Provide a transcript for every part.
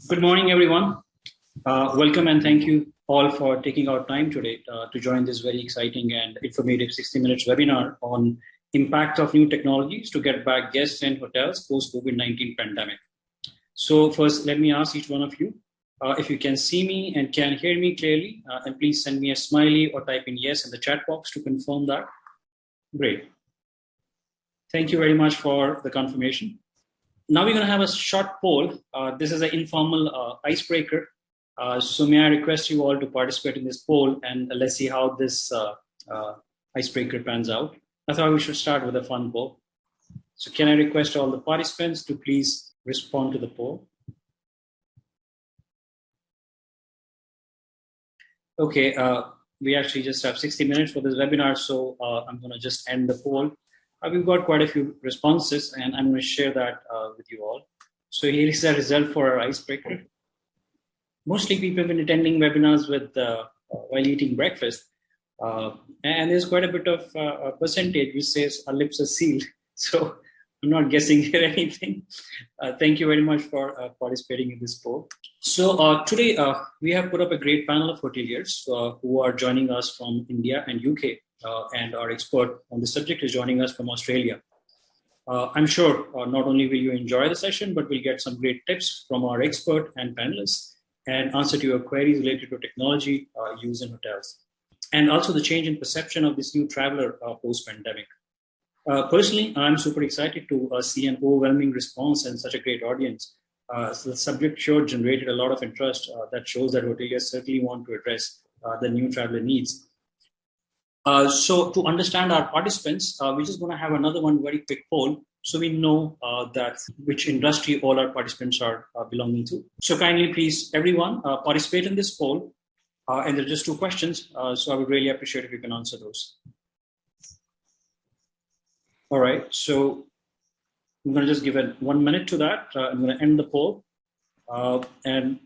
Good morning, everyone. Welcome and thank you all for taking our time today to join this very exciting and informative 60 minutes webinar on impact of new technologies to get back guests and hotels post-COVID-19 pandemic. So first, let me ask each one of you if you can see me and can hear me clearly, and please send me a smiley or type in yes in the chat box to confirm that. Great. Thank you very much for the confirmation. Now we're going to have a short poll. This is an informal icebreaker. So may I request you all to participate in this poll, and let's see how this icebreaker pans out. I thought we should start with a fun poll. So can I request all the participants to please respond to the poll? Okay, we actually just have 60 minutes for this webinar, so I'm going to just end the poll. We've got quite a few responses, and I'm going to share that with you all. So here is the result for our icebreaker. Mostly people have been attending webinars with while eating breakfast, and there's quite a bit of a percentage which says our lips are sealed. So I'm not guessing here anything. Thank you very much for participating in this poll. So today we have put up a great panel of hoteliers who are joining us from India and UK. And our expert on the subject is joining us from Australia. I'm sure not only will you enjoy the session, but we'll get some great tips from our expert and panelists and answer to your queries related to technology use in hotels. And also the change in perception of this new traveler post-pandemic. Personally, I'm super excited to see an overwhelming response and such a great audience. So the subject sure generated a lot of interest that shows that hoteliers certainly want to address the new traveler needs. So to understand our participants, we're just going to have another one very quick poll so we know that which industry all our participants are belonging to. So kindly please, everyone, participate in this poll. And there are just two questions, so I would really appreciate if you can answer those. All right, so I'm going to just give it 1 minute to that. I'm going to end the poll, and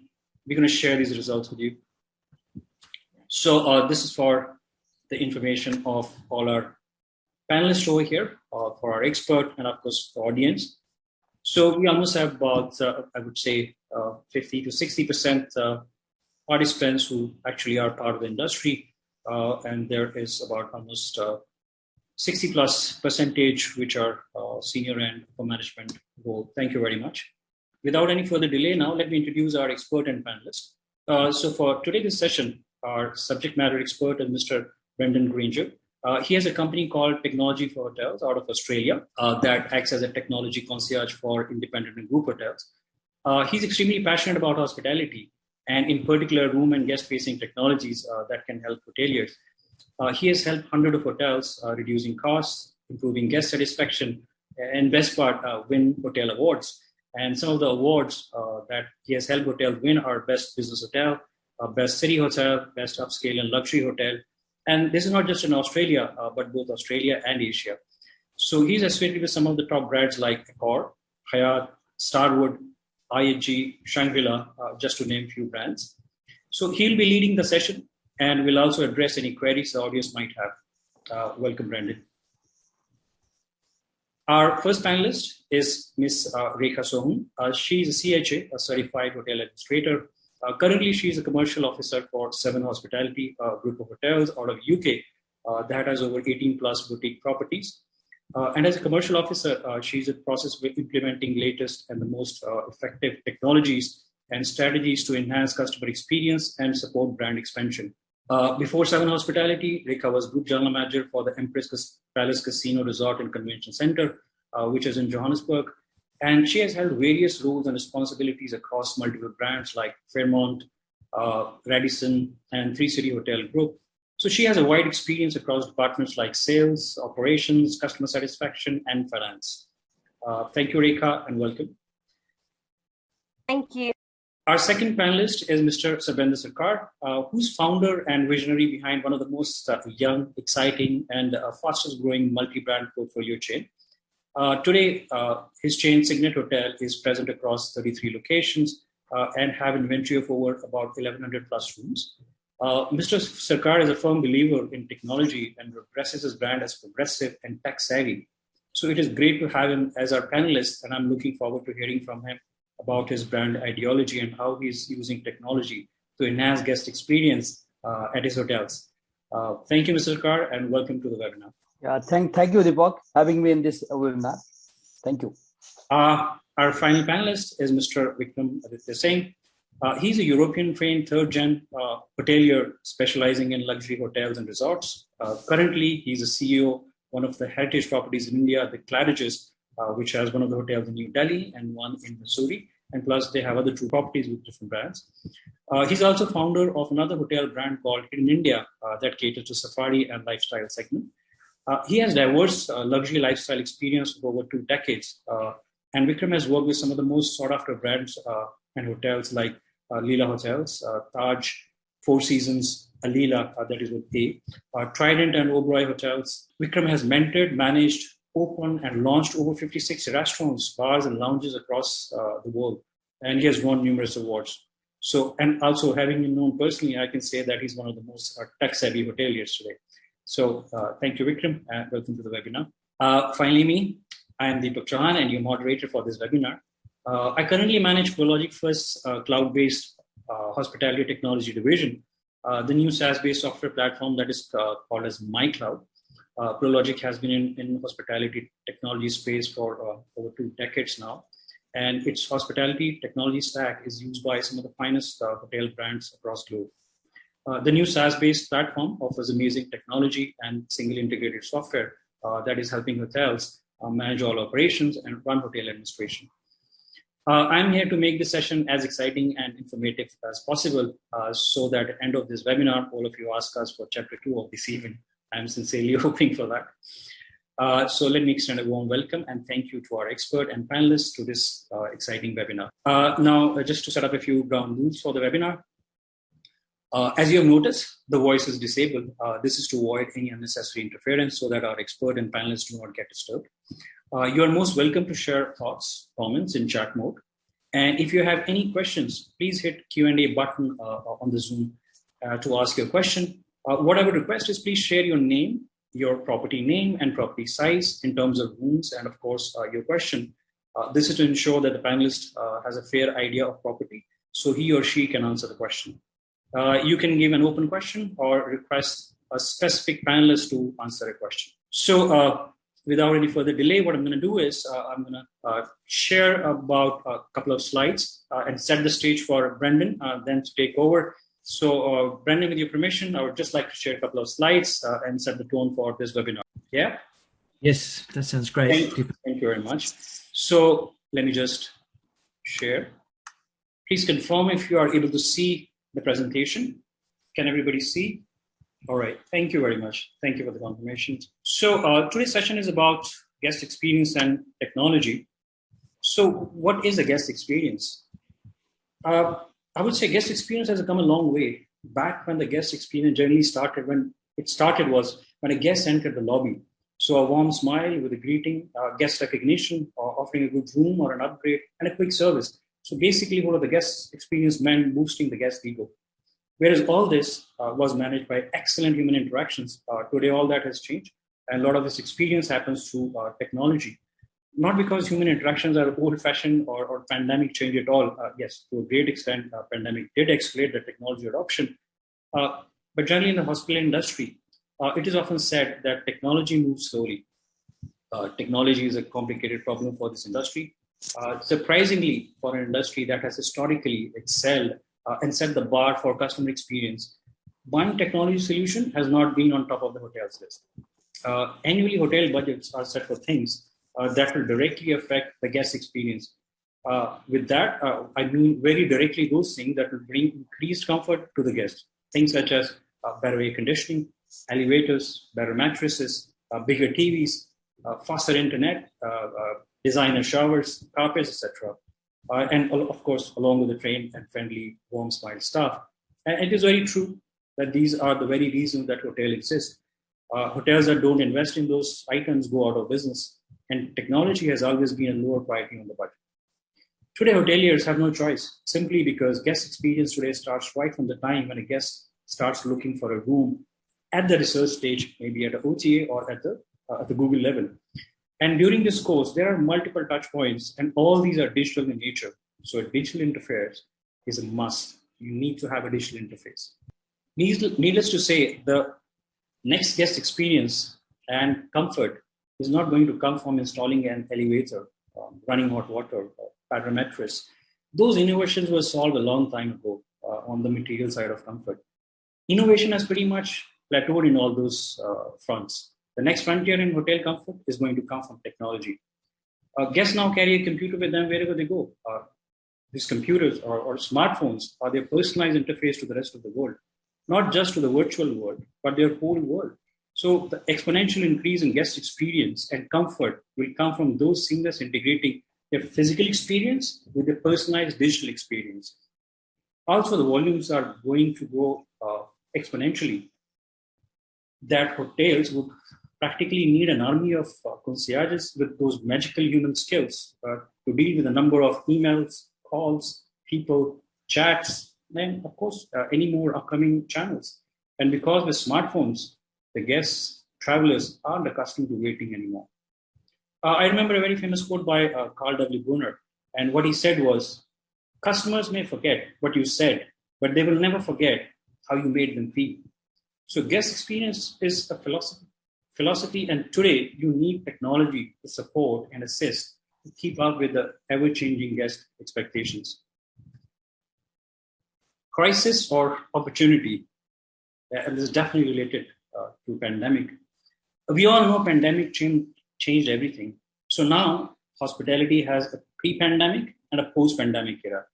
we're going to share these results with you. So this is for the information of all our panelists over here, for our expert, and of course the audience. So we almost have about, I would say, 50 to 60% participants who actually are part of the industry, and there is about almost 60+% which are senior and upper management role. Thank you very much. Without any further delay now, let me introduce our expert and panelists. So for today's session, our subject matter expert is Mr. Brendon Granger. He has a company called Technology for Hotels out of Australia that acts as a technology concierge for independent and group hotels. He's extremely passionate about hospitality and in particular room and guest-facing technologies that can help hoteliers. He has helped hundreds of hotels reducing costs, improving guest satisfaction, and best part, win hotel awards. And some of the awards that he has helped hotels win are Best Business Hotel, Best City Hotel, Best Upscale and Luxury Hotel. And this is not just in Australia, but both Australia and Asia. So he's associated with some of the top brands like Accor, Hyatt, Starwood, IHG, Shangri-La, just to name a few brands. So he'll be leading the session and will also address any queries the audience might have. Welcome, Brendon. Our first panelist is Ms. Deepak Chauhan. She's a CHA, a certified hotel administrator. Currently, she is a commercial officer for Seven Hospitality, group of hotels out of UK that has over 18+ boutique properties. And as a commercial officer, she's in the process of implementing latest and the most effective technologies and strategies to enhance customer experience and support brand expansion. Before Seven Hospitality, Rekha was Group General Manager for the Empress Palace Casino Resort and Convention Center, which is in Johannesburg. And she has held various roles and responsibilities across multiple brands like Fairmont, Radisson, and Three City Hotel Group. So she has a wide experience across departments like sales, operations, customer satisfaction, and finance. Thank you, Rekha, and welcome. Thank you. Our second panelist is Mr. Sabendra Sarkar, who's founder and visionary behind one of the most young, exciting, and fastest growing multi-brand portfolio chain. Today, his chain Signet Hotel is present across 33 locations and have inventory of over about 1,100 plus rooms. Mr. Sarkar is a firm believer in technology and addresses his brand as progressive and tech savvy. So it is great to have him as our panelist, and I'm looking forward to hearing from him about his brand ideology and how he's using technology to enhance guest experience at his hotels. Thank you, Mr. Kar, and welcome to the webinar. Yeah, thank you, Deepak, having me in this webinar. Thank you. Our final panelist is Mr. Vikram Aditya Singh. He's a European-trained third-gen hotelier specializing in luxury hotels and resorts. Currently, he's a CEO, one of the heritage properties in India, the Claridges, which has one of the hotels in New Delhi and one in Missouri. And plus, they have other two properties with different brands. He's also founder of another hotel brand called Hidden India that caters to safari and lifestyle segment. He has diverse luxury lifestyle experience for over 2 decades. And Vikram has worked with some of the most sought-after brands and hotels like Leela Hotels, Taj, Four Seasons, Alila, that is with A, Trident and Oberoi Hotels. Vikram has mentored, managed, opened, and launched over 56 restaurants, bars, and lounges across the world. And he has won numerous awards. So, and also having him known personally, I can say that he's one of the most tech-savvy hoteliers today. So thank you, Vikram, and welcome to the webinar. Finally, me. I am Deepak Chauhan, and your moderator for this webinar. I currently manage Prologic First's cloud-based hospitality technology division, the new SaaS-based software platform that is called as mycloud. Prologic has been in hospitality technology space for over 2 decades now, and its hospitality technology stack is used by some of the finest hotel brands across the globe. The new SaaS-based platform offers amazing technology and single integrated software that is helping hotels manage all operations and run hotel administration. I'm here to make this session as exciting and informative as possible so that at the end of this webinar, all of you ask us for chapter 2 of this evening. I'm sincerely hoping for that. So let me extend a warm welcome and thank you to our expert and panelists to this exciting webinar. Now, just to set up a few ground rules for the webinar. As you have noticed, the voice is disabled. This is to avoid any unnecessary interference so that our expert and panelists do not get disturbed. You are most welcome to share thoughts, comments in chat mode. And if you have any questions, please hit Q&A button on the Zoom to ask your question. What I would request is please share your name, your property name and property size in terms of rooms and of course your question. This is to ensure that the panelist has a fair idea of property so he or she can answer the question. You can give an open question or request a specific panelist to answer a question. So without any further delay, what I'm going to do is I'm going to share about a couple of slides and set the stage for Brendon then to take over. So Brendon, with your permission, I would just like to share a couple of slides and set the tone for this webinar. Yeah? Yes, that sounds great. Thank you very much. So let me just share. Please confirm if you are able to see the presentation. Can everybody see? All right. Thank you very much. Thank you for the confirmation. So today's session is about guest experience and technology. So what is a guest experience? I would say guest experience has come a long way. Back when the guest experience generally started, was when a guest entered the lobby. So a warm smile with a greeting, guest recognition, or offering a good room or an upgrade, and a quick service. So basically, what the guest experience meant boosting the guest ego. Whereas all this was managed by excellent human interactions. Today, all that has changed. And a lot of this experience happens through technology. Not because human interactions are old-fashioned or pandemic change at all. Yes, to a great extent, pandemic did accelerate the technology adoption. But generally in the hospital industry, it is often said that technology moves slowly. Technology is a complicated problem for this industry. Surprisingly, for an industry that has historically excelled and set the bar for customer experience, one technology solution has not been on top of the hotel's list. Annually, hotel budgets are set for things that will directly affect the guest experience. With that, I mean very directly those things that will bring increased comfort to the guest. Things such as better air conditioning, elevators, better mattresses, bigger TVs, faster internet, designer showers, carpets, etc. And of course, along with the trained and friendly, warm smile staff. And it is very true that these are the very reasons that hotels exist. Hotels that don't invest in those items go out of business, and technology has always been a lower priority on the budget. Today, hoteliers have no choice, simply because guest experience today starts right from the time when a guest starts looking for a room at the research stage, maybe at an OTA or at the Google level. And during this course, there are multiple touch points, and all these are digital in nature. So a digital interface is a must. You need to have a digital interface. Needless to say, the next guest experience and comfort is not going to come from installing an elevator, running hot water, or pattern mattress. Those innovations were solved a long time ago on the material side of comfort. Innovation has pretty much plateaued in all those fronts. The next frontier in hotel comfort is going to come from technology. Guests now carry a computer with them wherever they go. These computers or smartphones are their personalized interface to the rest of the world, not just to the virtual world, but their whole world. So the exponential increase in guest experience and comfort will come from those seamless integrating their physical experience with their personalized digital experience. Also, the volumes are going to grow exponentially, that hotels would practically need an army of concierges with those magical human skills to deal with a number of emails, calls, people, chats, and of course, any more upcoming channels. And because with smartphones, the guests, travelers aren't accustomed to waiting anymore. I remember a very famous quote by Carl W. Brunner, and what he said was, customers may forget what you said, but they will never forget how you made them feel. So guest experience is a philosophy, and today you need technology to support and assist to keep up with the ever-changing guest expectations. Crisis or opportunity, and this is definitely related to pandemic. We all know pandemic changed everything. So now hospitality has a pre-pandemic and a post-pandemic era.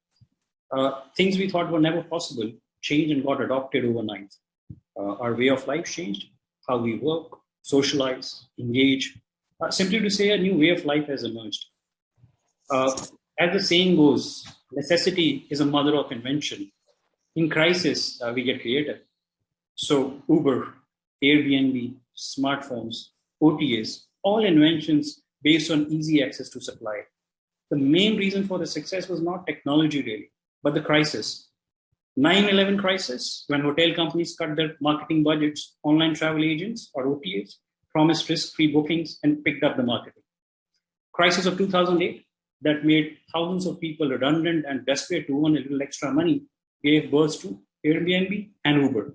Things we thought were never possible changed and got adopted overnight. Our way of life changed, how we work, socialize, engage. Simply to say, a new way of life has emerged. As the saying goes, necessity is a mother of invention. In crisis, we get creative. So Uber, Airbnb, smartphones, OTAs, all inventions based on easy access to supply. The main reason for the success was not technology really, but the crisis. 9/11 crisis, when hotel companies cut their marketing budgets, online travel agents or OTAs promised risk-free bookings and picked up the marketing. Crisis of 2008, that made thousands of people redundant and desperate to earn a little extra money, gave birth to Airbnb and Uber.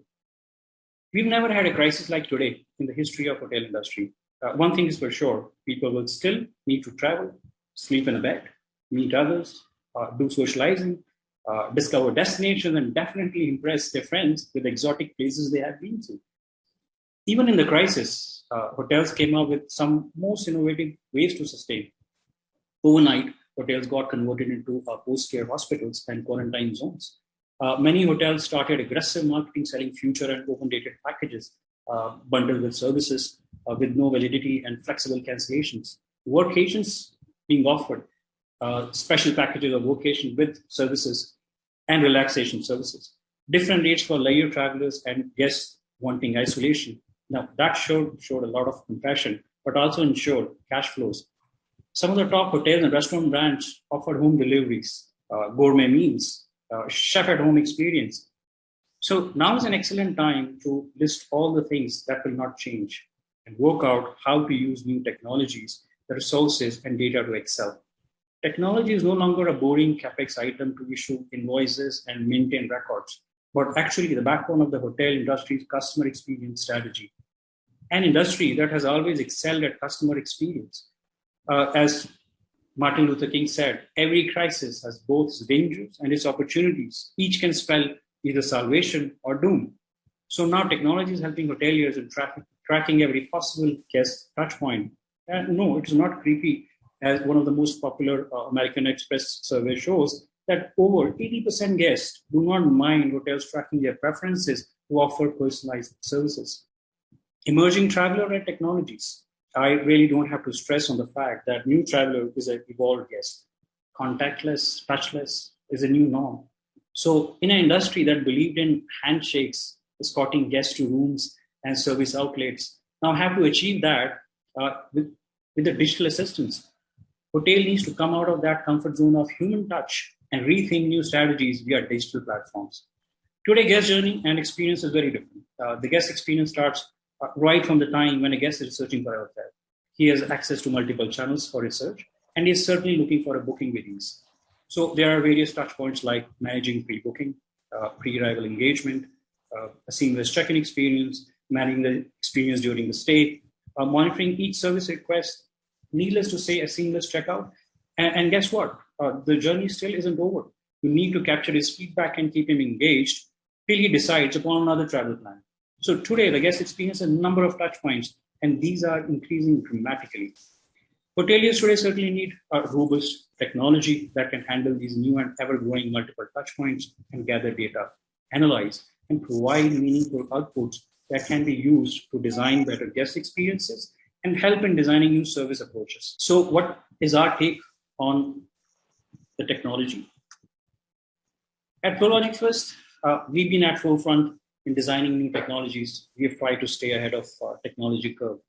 We've never had a crisis like today in the history of hotel industry. One thing is for sure, people will still need to travel, sleep in a bed, meet others, do socializing, discover destinations, and definitely impress their friends with exotic places they have been to. Even in the crisis, hotels came up with some most innovative ways to sustain. Overnight, hotels got converted into post-care hospitals and quarantine zones. Many hotels started aggressive marketing, selling future and open-dated packages, bundled with services with no validity and flexible cancellations. Workations being offered, special packages of vacation with services and relaxation services. Different rates for leisure travelers and guests wanting isolation. Now, that showed a lot of compassion, but also ensured cash flows. Some of the top hotels and restaurant brands offered home deliveries, gourmet meals, chef-at-home experience. So now is an excellent time to list all the things that will not change and work out how to use new technologies, the resources, and data to excel. Technology is no longer a boring CapEx item to issue invoices and maintain records, but actually the backbone of the hotel industry's customer experience strategy. An industry that has always excelled at customer experience. As Martin Luther King said, every crisis has both its dangers and its opportunities. Each can spell either salvation or doom. So now technology is helping hoteliers in tracking every possible guest touch point. And no, it is not creepy, as one of the most popular American Express survey shows, that over 80% guests do not mind hotels tracking their preferences to offer personalized services. Emerging traveler-led technologies. I really don't have to stress on the fact that new traveler is an evolved guest. Contactless, touchless is a new norm. So in an industry that believed in handshakes, escorting guests to rooms and service outlets, now have to achieve that with the digital assistance. Hotel needs to come out of that comfort zone of human touch and rethink new strategies via digital platforms. Today, guest journey and experience is very different. The guest experience starts right from the time when a guest is searching for a hotel. He has access to multiple channels for research, and he is certainly looking for a booking with ease. So there are various touch points like managing pre-booking, pre-arrival engagement, a seamless check-in experience, managing the experience during the stay, monitoring each service request, needless to say, a seamless checkout. And guess what? The journey still isn't over. You need to capture his feedback and keep him engaged till he decides upon another travel plan. So today, the guest experiences a number of touch points, and these are increasing dramatically. Hoteliers today certainly need a robust technology that can handle these new and ever-growing multiple touch points and gather data, analyze, and provide meaningful outputs that can be used to design better guest experiences and help in designing new service approaches. So what is our take on the technology? At ProLogic First, we've been at forefront in designing new technologies. We have tried to stay ahead of technology curve.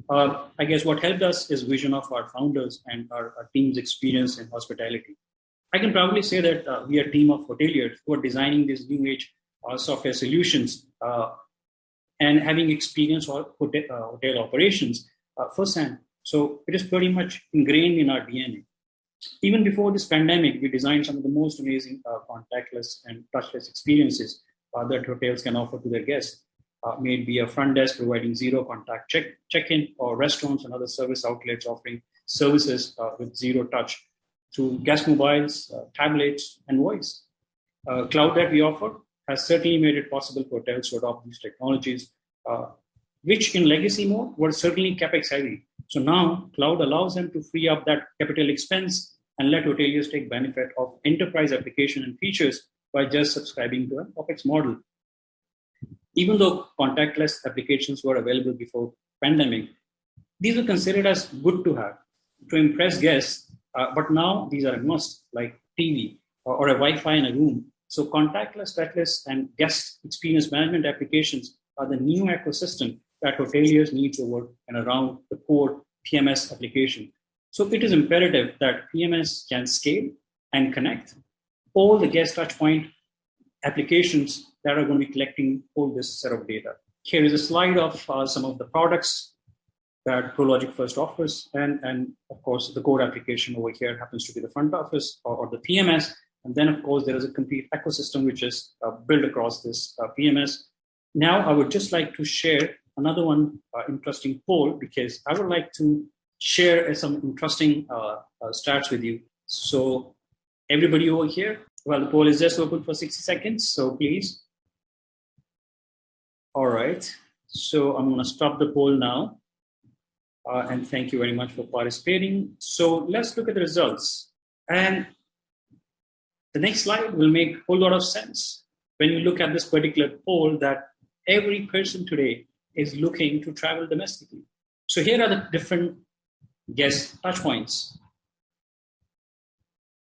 I guess what helped us is vision of our founders and our team's experience in hospitality. I can proudly say that we are a team of hoteliers who are designing these new age software solutions and having experience on hotel operations firsthand. So it is pretty much ingrained in our DNA. Even before this pandemic, we designed some of the most amazing contactless and touchless experiences that hotels can offer to their guests. May it be a front desk providing zero contact check-in, or restaurants and other service outlets offering services with zero touch through guest mobiles, tablets, and voice. Cloud that we offer has certainly made it possible for hotels to adopt these technologies, which in legacy mode were certainly capex heavy. So now cloud allows them to free up that capital expense and let hoteliers take benefit of enterprise application and features by just subscribing to an OpEx model. Even though contactless applications were available before pandemic, these were considered as good to have to impress guests, but now these are a must, like TV or a Wi-Fi in a room. So contactless, touchless, and guest experience management applications are the new ecosystem that hoteliers need to work and around the core PMS application. So it is imperative that PMS can scale and connect all the guest touchpoint applications that are going to be collecting all this set of data. Here is a slide of some of the products that ProLogic First offers. And of course, the core application over here happens to be the front office or the PMS. And then, of course, there is a complete ecosystem which is built across this PMS. Now, I would just like to share another one interesting poll, because I would like to share some interesting stats with you. So everybody over here, well, the poll is just open for 60 seconds, so please. All right, so I'm going to stop the poll now. And thank you very much for participating. So let's look at the results. And the next slide will make a whole lot of sense when you look at this particular poll, that every person today is looking to travel domestically. So here are the different guest touch points.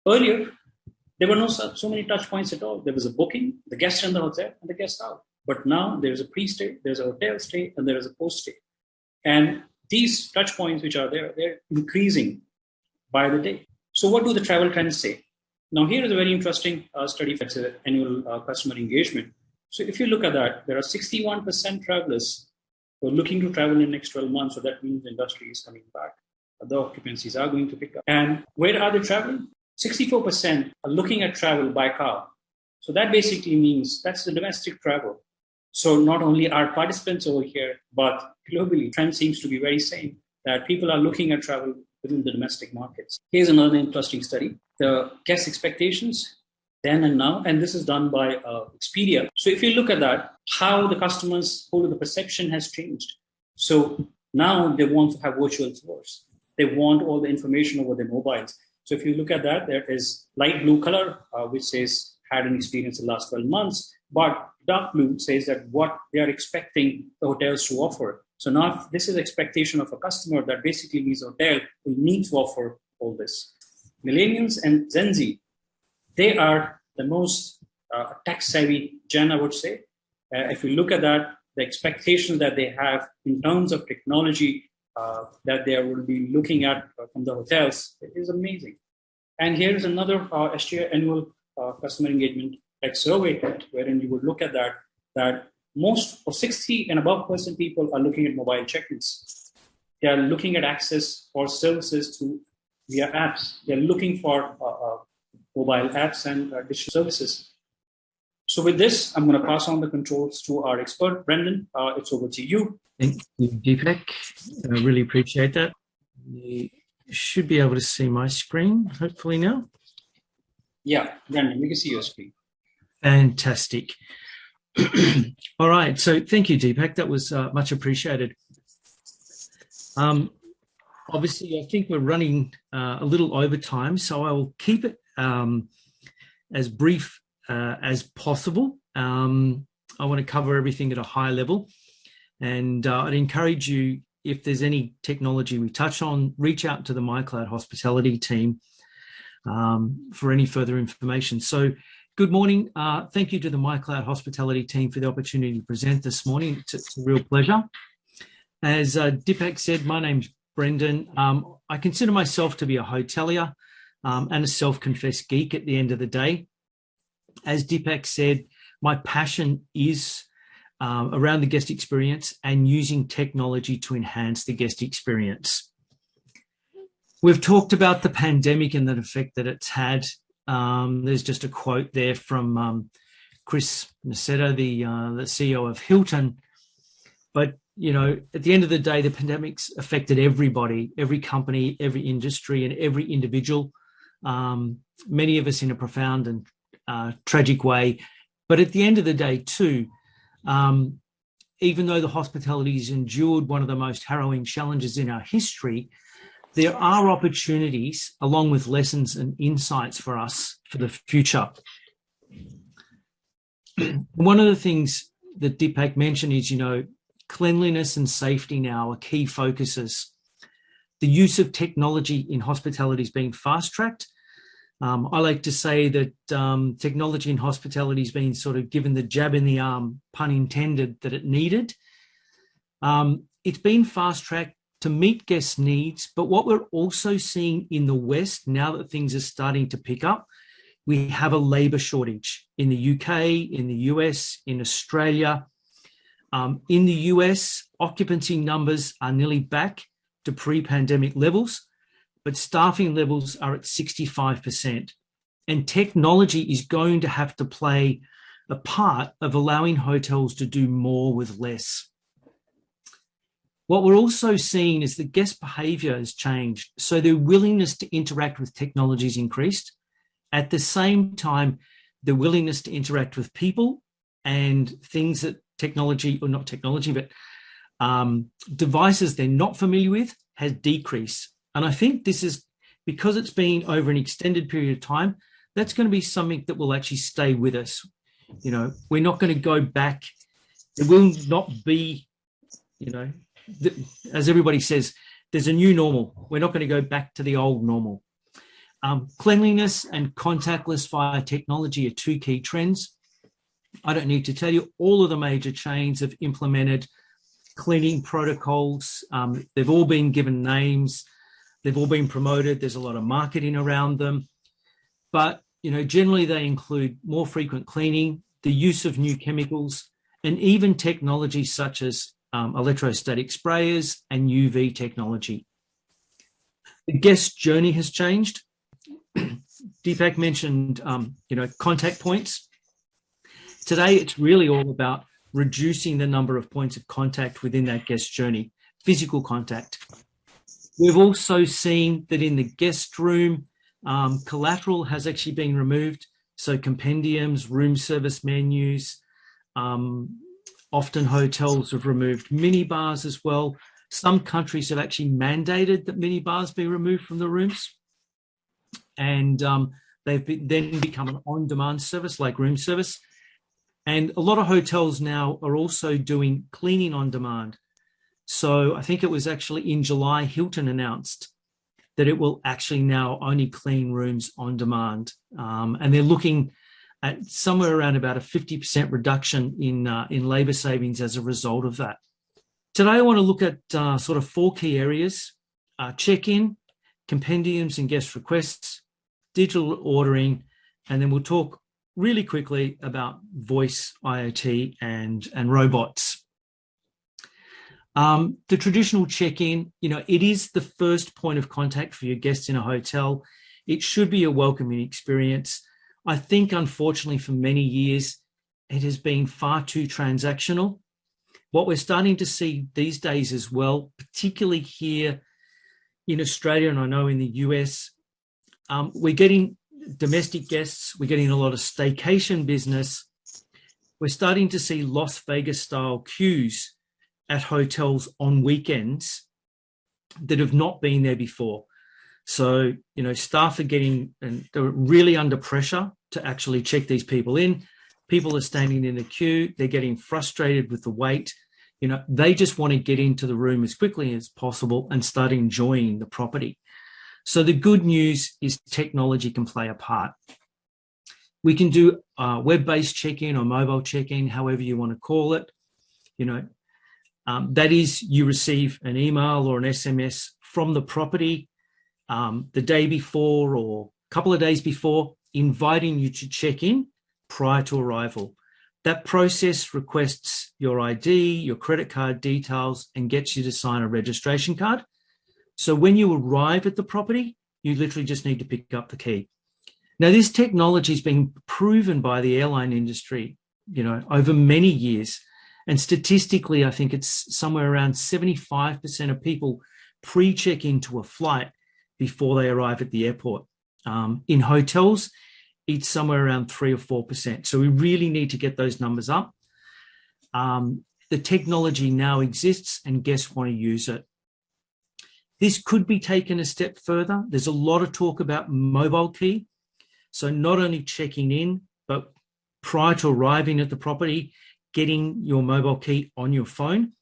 Earlier, there were no so many touch points at all. There was a booking, the guest in the hotel, and the guest out. But now there's a pre-stay, there's a hotel stay, and there is a post-stay. And these touch points which are there, they're increasing by the day. So what do the travel trends say? Now here is a very interesting study for annual customer engagement. So if you look at that, there are 61% travelers who are looking to travel in the next 12 months. So that means the industry is coming back. The occupancies are going to pick up. And where are they traveling? 64% are looking at travel by car. So that basically means that's the domestic travel. So not only are participants over here, but globally, trend seems to be very same, that people are looking at travel within the domestic markets. Here's another interesting study, the guest expectations then and now, and this is done by Expedia. So if you look at that, how the customers, how the perception has changed. So now they want to have virtual tours. They want all the information over their mobiles. So if you look at that, there is light blue color, which says had an experience in the last 12 months, but dark blue says that what they are expecting the hotels to offer. So now if this is expectation of a customer, that basically means a hotel will need to offer all this. Millennials and Gen Z, they are the most tech-savvy gen, I would say. If you look at that, the expectations that they have in terms of technology that they will be looking at from the hotels is amazing. And here is another SGI annual customer engagement tech survey, wherein you would look at that most or 60 and above % people are looking at mobile check-ins. They are looking at access for services via apps. They're looking for mobile apps and digital services. So with this, I'm going to pass on the controls to our expert, Brendon. It's over to you. Thank you, Deepak. I really appreciate that. You should be able to see my screen, hopefully now. Yeah, Brendon, we can see your screen. Fantastic. All right, so thank you, Deepak. That was much appreciated. Obviously, I think we're running a little over time, so I will keep it as brief as possible. I want to cover everything at a high level, and I'd encourage you, if there's any technology we touch on, reach out to the mycloud hospitality team for any further information. So good morning. Thank you to the mycloud hospitality team for the opportunity to present this morning. It's a real pleasure. As Deepak said, my name's Brendon. I consider myself to be a hotelier and a self-confessed geek at the end of the day. As Deepak said, my passion is around the guest experience and using technology to enhance the guest experience. We've talked about the pandemic and the effect that it's had. There's just a quote there from Chris Nassetta, the CEO of Hilton. But, you know, at the end of the day, the pandemic's affected everybody, every company, every industry, and every individual, many of us in a profound and tragic way. But at the end of the day, too, even though the hospitality has endured one of the most harrowing challenges in our history, there are opportunities along with lessons and insights for us for the future. One of the things that Deepak mentioned is, you know, cleanliness and safety now are key focuses. The use of technology in hospitality is being fast-tracked. I like to say that technology in hospitality has been sort of given the jab in the arm, pun intended, that it needed. It's been fast-tracked to meet guest needs, but what we're also seeing in the West, now that things are starting to pick up, we have a labour shortage in the UK, in the US, in Australia. In the US, occupancy numbers are nearly back to pre-pandemic levels, but staffing levels are at 65%. And technology is going to have to play a part of allowing hotels to do more with less. What we're also seeing is that guest behaviour has changed, so their willingness to interact with technology has increased. At the same time, the willingness to interact with people and things that technology, or not technology, but devices they're not familiar with has decreased. And I think this is because it's been over an extended period of time, that's going to be something that will actually stay with us. You know, we're not going to go back. It will not be, you know, as everybody says, there's a new normal. We're not going to go back to the old normal. Cleanliness and contactless via technology are two key trends. I don't need to tell you, all of the major chains have implemented cleaning protocols. They've all been given names. They've all been promoted. There's a lot of marketing around them. But, you know, generally they include more frequent cleaning, the use of new chemicals, and even technology such as electrostatic sprayers and UV technology. The guest journey has changed. Deepak mentioned, you know, contact points. Today, it's really all about reducing the number of points of contact within that guest journey, physical contact. We've also seen that in the guest room, collateral has actually been removed. So compendiums, room service menus, often hotels have removed minibars as well. Some countries have actually mandated that minibars be removed from the rooms. And they've then become an on-demand service like room service. And a lot of hotels now are also doing cleaning on demand. So I think it was actually in July, Hilton announced that it will actually now only clean rooms on demand. And they're looking at somewhere around about a 50% reduction in labour savings as a result of that. Today, I want to look at sort of four key areas: check-in, compendiums and guest requests, digital ordering, and then we'll talk really quickly about voice, IoT, and robots. The traditional check-in, you know, it is the first point of contact for your guests in a hotel. It should be a welcoming experience. I think, unfortunately, for many years, it has been far too transactional. What we're starting to see these days as well, particularly here in Australia, and I know in the US, we're getting domestic guests, we're getting a lot of staycation business. We're starting to see Las Vegas style queues at hotels on weekends that have not been there before. So, staff are getting, and they're really under pressure to actually check these people in. People are standing in a queue. They're getting frustrated with the wait. They just want to get into the room as quickly as possible and start enjoying the property. So the good news is technology can play a part. We can do web-based check-in or mobile check-in, however you want to call it. That is, you receive an email or an SMS from the property the day before or a couple of days before, inviting you to check in prior to arrival. That process requests your ID, your credit card details, and gets you to sign a registration card. So when you arrive at the property, you literally just need to pick up the key. Now, this technology has been proven by the airline industry, over many years. And statistically, I think it's somewhere around 75% of people pre-check into a flight before they arrive at the airport. In hotels, it's somewhere around 3 or 4%. So we really need to get those numbers up. The technology now exists and guests want to use it. This could be taken a step further. There's a lot of talk about mobile key. So not only checking in, but prior to arriving at the property, getting your mobile key on your phone.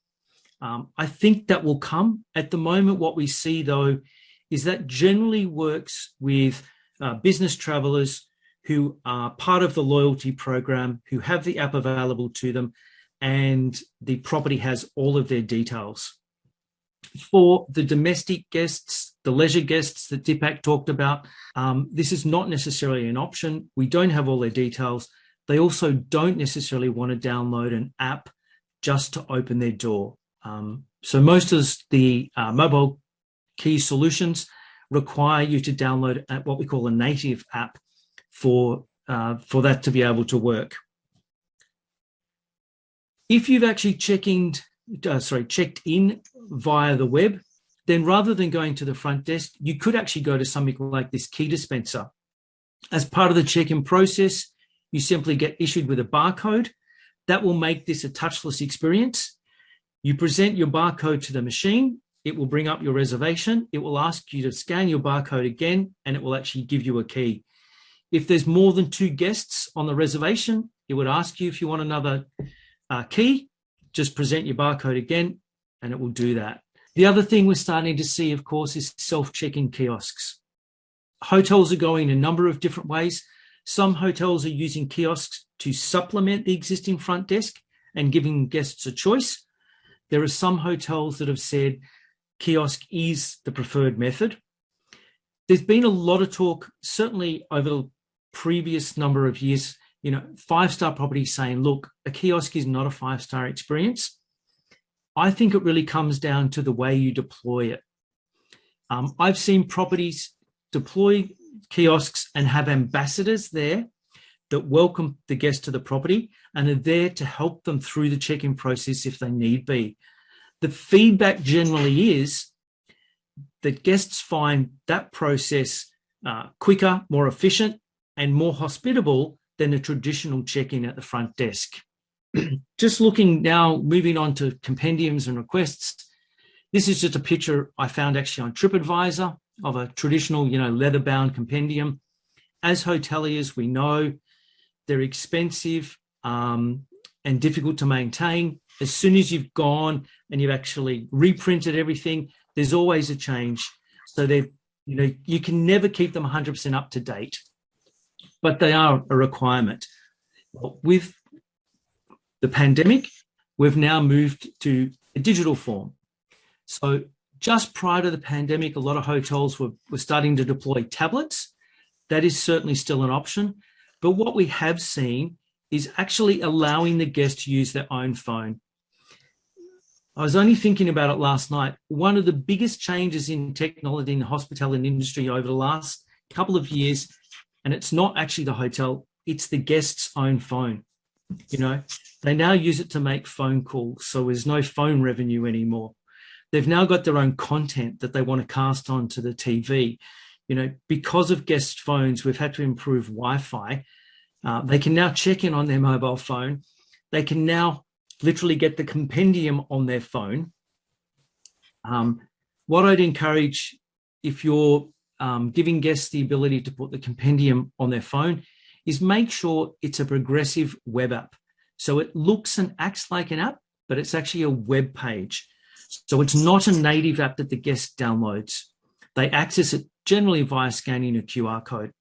I think that will come. At the moment, what we see, though, is that generally works with business travelers who are part of the loyalty program, who have the app available to them, and the property has all of their details. For the domestic guests, the leisure guests that Deepak talked about, this is not necessarily an option. We don't have all their details. They also don't necessarily want to download an app just to open their door. So most of the mobile key solutions require you to download what we call a native app for that to be able to work. If you've actually checked in via the web, then rather than going to the front desk, you could actually go to something like this key dispenser. As part of the check-in process, you simply get issued with a barcode. That will make this a touchless experience. You present your barcode to the machine. It will bring up your reservation. It will ask you to scan your barcode again, and it will actually give you a key. If there's more than 2 guests on the reservation, it would ask you if you want another key. Just present your barcode again, and it will do that. The other thing we're starting to see, of course, is self-check-in kiosks. Hotels are going a number of different ways. Some hotels are using kiosks to supplement the existing front desk and giving guests a choice. There are some hotels that have said kiosk is the preferred method. There's been a lot of talk, certainly over the previous number of years, 5-star properties saying, look, a kiosk is not a 5-star experience. I think it really comes down to the way you deploy it. I've seen properties deploy kiosks and have ambassadors there that welcome the guest to the property and are there to help them through the check-in process if they need be. The feedback generally is that guests find that process quicker, more efficient, and more hospitable than a traditional check-in at the front desk. Just looking now, moving on to compendiums and requests. This is just a picture I found actually on TripAdvisor of a traditional, leather-bound compendium. As hoteliers, we know they're expensive and difficult to maintain. As soon as you've gone and you've actually reprinted everything, there's always a change. So you can never keep them 100% up to date, but they are a requirement. With the pandemic, we've now moved to a digital form. So just prior to the pandemic, a lot of hotels were starting to deploy tablets. That is certainly still an option. But what we have seen is actually allowing the guest to use their own phone. I was only thinking about it last night. One of the biggest changes in technology in the hospitality industry over the last couple of years, and it's not actually the hotel, it's the guest's own phone. You know, they now use it to make phone calls, so there's no phone revenue anymore. They've now got their own content that they want to cast onto the TV. You know, because of guest phones, we've had to improve Wi-Fi. They can now check in on their mobile phone. They can now literally get the compendium on their phone. What I'd encourage, if you're giving guests the ability to put the compendium on their phone, is make sure it's a progressive web app. So it looks and acts like an app, but it's actually a web page. So it's not a native app that the guest downloads. They access it generally via scanning a QR code.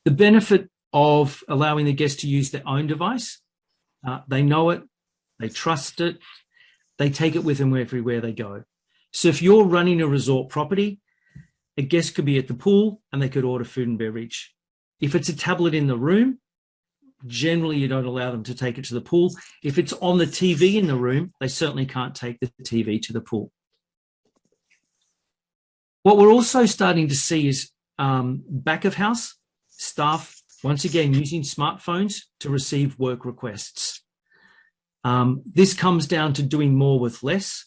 The benefit of allowing the guest to use their own device, they know it, they trust it, they take it with them everywhere they go. So if you're running a resort property, a guest could be at the pool and they could order food and beverage. If it's a tablet in the room, generally you don't allow them to take it to the pool. If it's on the TV in the room, they certainly can't take the TV to the pool. What we're also starting to see is back of house staff, once again, using smartphones to receive work requests. This comes down to doing more with less.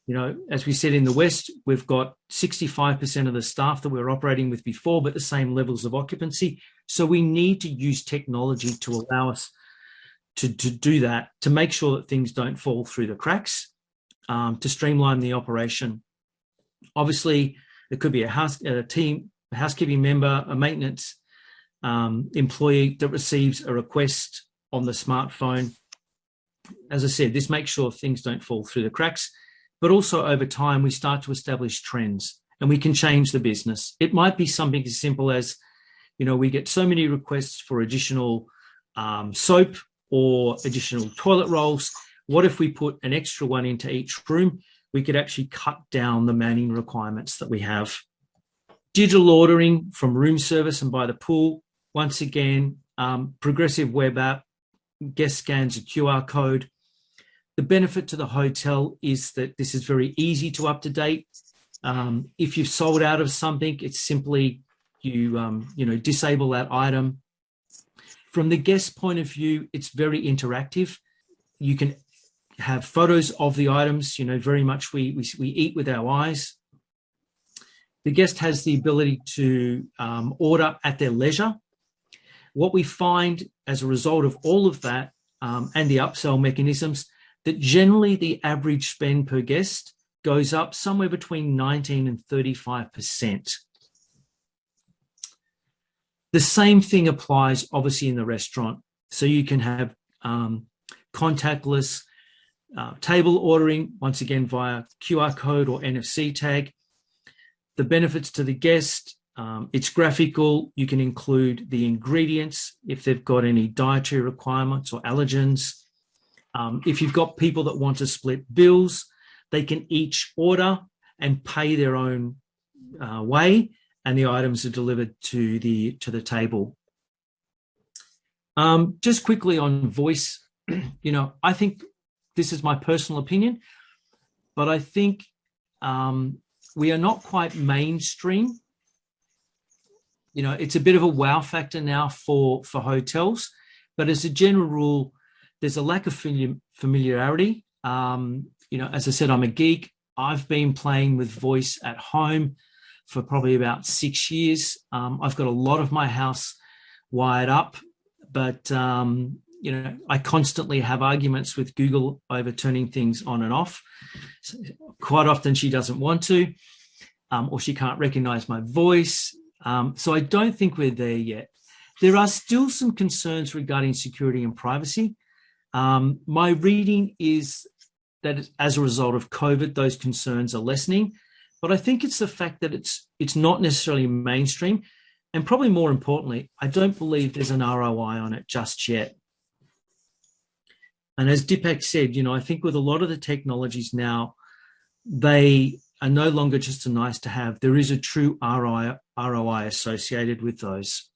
You know, as we said in the West, we've got 65% of the staff that we were operating with before, but the same levels of occupancy. So we need to use technology to allow us to do that, to make sure that things don't fall through the cracks, to streamline the operation. Obviously, it could be a housekeeping member, a maintenance employee that receives a request on the smartphone. As I said, this makes sure things don't fall through the cracks. But also over time, we start to establish trends and we can change the business. It might be something as simple as, you know, we get so many requests for additional soap or additional toilet rolls. What if we put an extra one into each room? We could actually cut down the manning requirements that we have. Digital ordering from room service and by the pool. Once again, progressive web app, guest scans a QR code. The benefit to the hotel is that this is very easy to up to date. If you've sold out of something, it's simply you disable that item. From the guest point of view, it's very interactive. You can have photos of the items. You know, very much we eat with our eyes. The guest has the ability to order at their leisure. What we find as a result of all of that and the upsell mechanisms, that generally the average spend per guest goes up somewhere between 19 and 35%. The same thing applies obviously in the restaurant. So you can have contactless table ordering, once again via QR code or NFC tag. The benefits to the guest, it's graphical. You can include the ingredients if they've got any dietary requirements or allergens. If you've got people that want to split bills, they can each order and pay their own way, and the items are delivered to the table. Just quickly on voice, you know, I think this is my personal opinion, but I think we are not quite mainstream. You know, it's a bit of a wow factor now for hotels, but as a general rule, there's a lack of familiarity. You know, as I said, I'm a geek. I've been playing with voice at home for probably about 6 years. I've got a lot of my house wired up, but, you know, I constantly have arguments with Google over turning things on and off. So quite often she doesn't want to, or she can't recognize my voice. So I don't think we're there yet. There are still some concerns regarding security and privacy. My reading is that as a result of COVID, those concerns are lessening. But I think it's the fact that it's not necessarily mainstream. And probably more importantly, I don't believe there's an ROI on it just yet. And as Deepak said, you know, I think with a lot of the technologies now, they are no longer just a nice to have. There is a true ROI associated with those.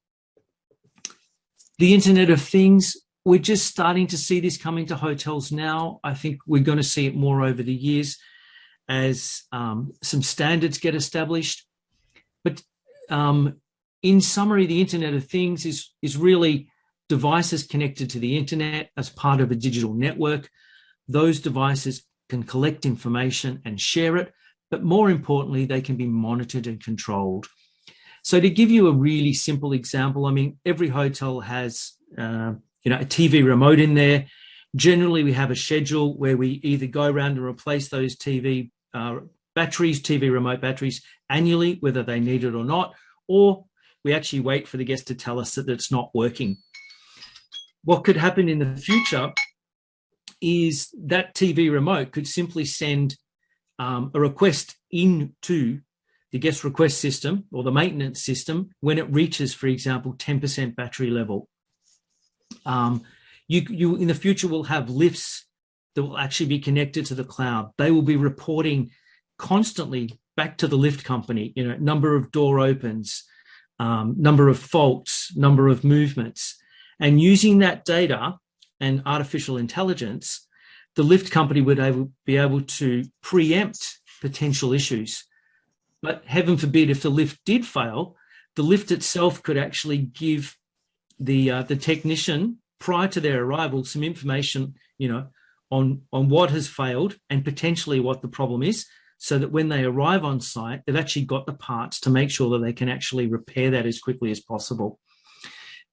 The Internet of Things, we're just starting to see this coming to hotels now. I think we're going to see it more over the years as some standards get established. But in summary, the Internet of Things is really devices connected to the internet as part of a digital network. Those devices can collect information and share it, but more importantly, they can be monitored and controlled. So to give you a really simple example, I mean, every hotel has a TV remote in there. Generally, we have a schedule where we either go around and replace those TV remote batteries annually, whether they need it or not, or we actually wait for the guest to tell us that it's not working. What could happen in the future is that TV remote could simply send a request into the guest request system or the maintenance system when it reaches, for example, 10% battery level. You in the future will have lifts that will actually be connected to the cloud. They will be reporting constantly back to the lift company, number of door opens, number of faults, number of movements. And using that data and artificial intelligence, the lift company would be able to preempt potential issues. But heaven forbid, if the lift did fail, the lift itself could actually give the technician, prior to their arrival, some information, on what has failed and potentially what the problem is, so that when they arrive on site, they've actually got the parts to make sure that they can actually repair that as quickly as possible.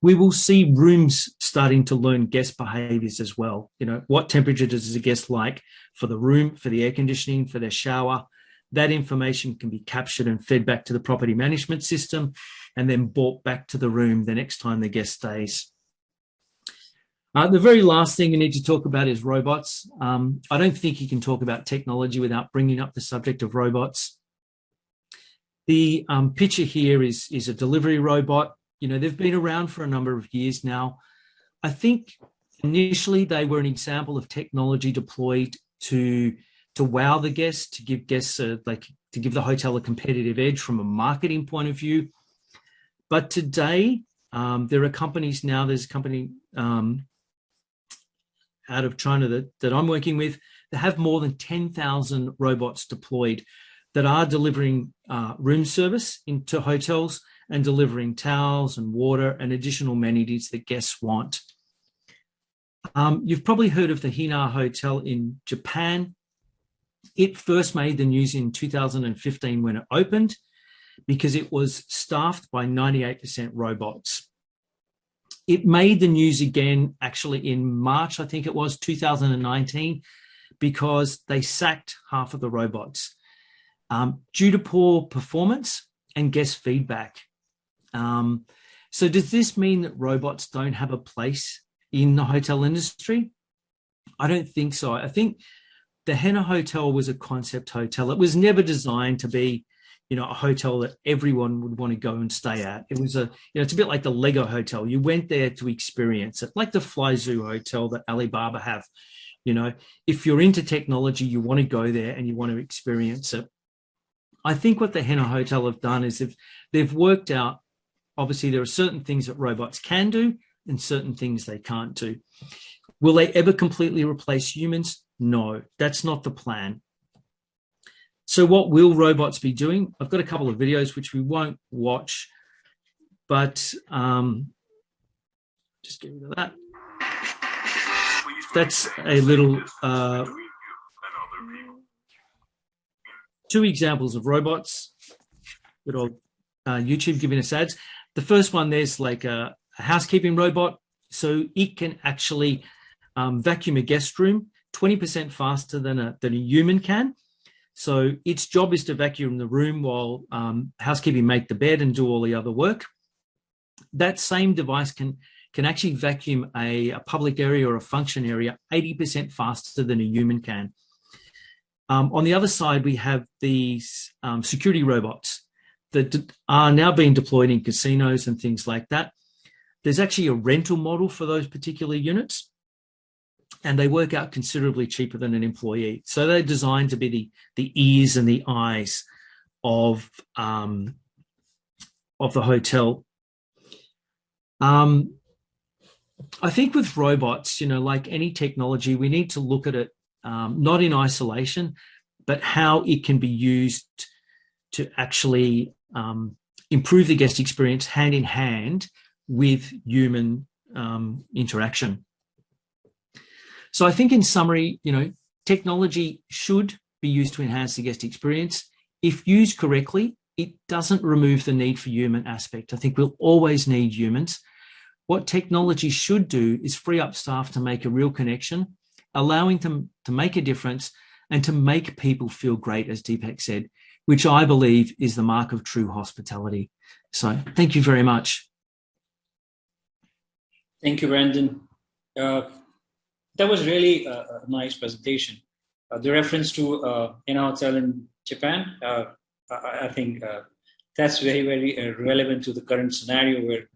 We will see rooms starting to learn guest behaviours as well. What temperature does a guest like for the room, for the air conditioning, for their shower? That information can be captured and fed back to the property management system and then brought back to the room the next time the guest stays. The very last thing we need to talk about is robots. I don't think you can talk about technology without bringing up the subject of robots. The picture here is a delivery robot. They've been around for a number of years now. I think initially they were an example of technology deployed to wow the guests, to give guests to give the hotel a competitive edge from a marketing point of view. But today, there are companies now. There's a company out of China that I'm working with that have more than 10,000 robots deployed that are delivering room service into hotels and delivering towels and water and additional amenities that guests want. You've probably heard of the Hina Hotel in Japan. It first made the news in 2015 when it opened because it was staffed by 98% robots. It made the news again actually in March, I think it was 2019, because they sacked half of the robots due to poor performance and guest feedback. So does this mean that robots don't have a place in the hotel industry? I don't think so. I think the Henna Hotel was a concept hotel. It was never designed to be, a hotel that everyone would want to go and stay at. It was it's a bit like the Lego Hotel. You went there to experience it, like the Fly Zoo Hotel that Alibaba have. If you're into technology, you want to go there and you want to experience it. I think what the Henna Hotel have done is they've worked out, obviously there are certain things that robots can do and certain things they can't do. Will they ever completely replace humans? No, that's not the plan. So what will robots be doing? I've got a couple of videos which we won't watch, but just get rid of that. That's a little two examples of robots. Good old YouTube giving us ads. The first one, there's like a housekeeping robot. So it can actually vacuum a guest room 20% faster than a human can. So its job is to vacuum the room while housekeeping make the bed and do all the other work. That same device can actually vacuum a public area or a function area 80% faster than a human can. On the other side, we have these security robots that are now being deployed in casinos and things like that. There's actually a rental model for those particular units, and they work out considerably cheaper than an employee. So they're designed to be the ears and the eyes of the hotel. I think with robots, like any technology, we need to look at it not in isolation, but how it can be used to actually improve the guest experience hand in hand with human interaction. So I think in summary, technology should be used to enhance the guest experience. If used correctly, it doesn't remove the need for human aspect. I think we'll always need humans. What technology should do is free up staff to make a real connection, allowing them to make a difference and to make people feel great, as Deepak said, which I believe is the mark of true hospitality. So thank you very much. Thank you, Brendon. That was really a nice presentation. The reference to in a hotel in Japan, I think that's very, very relevant to the current scenario where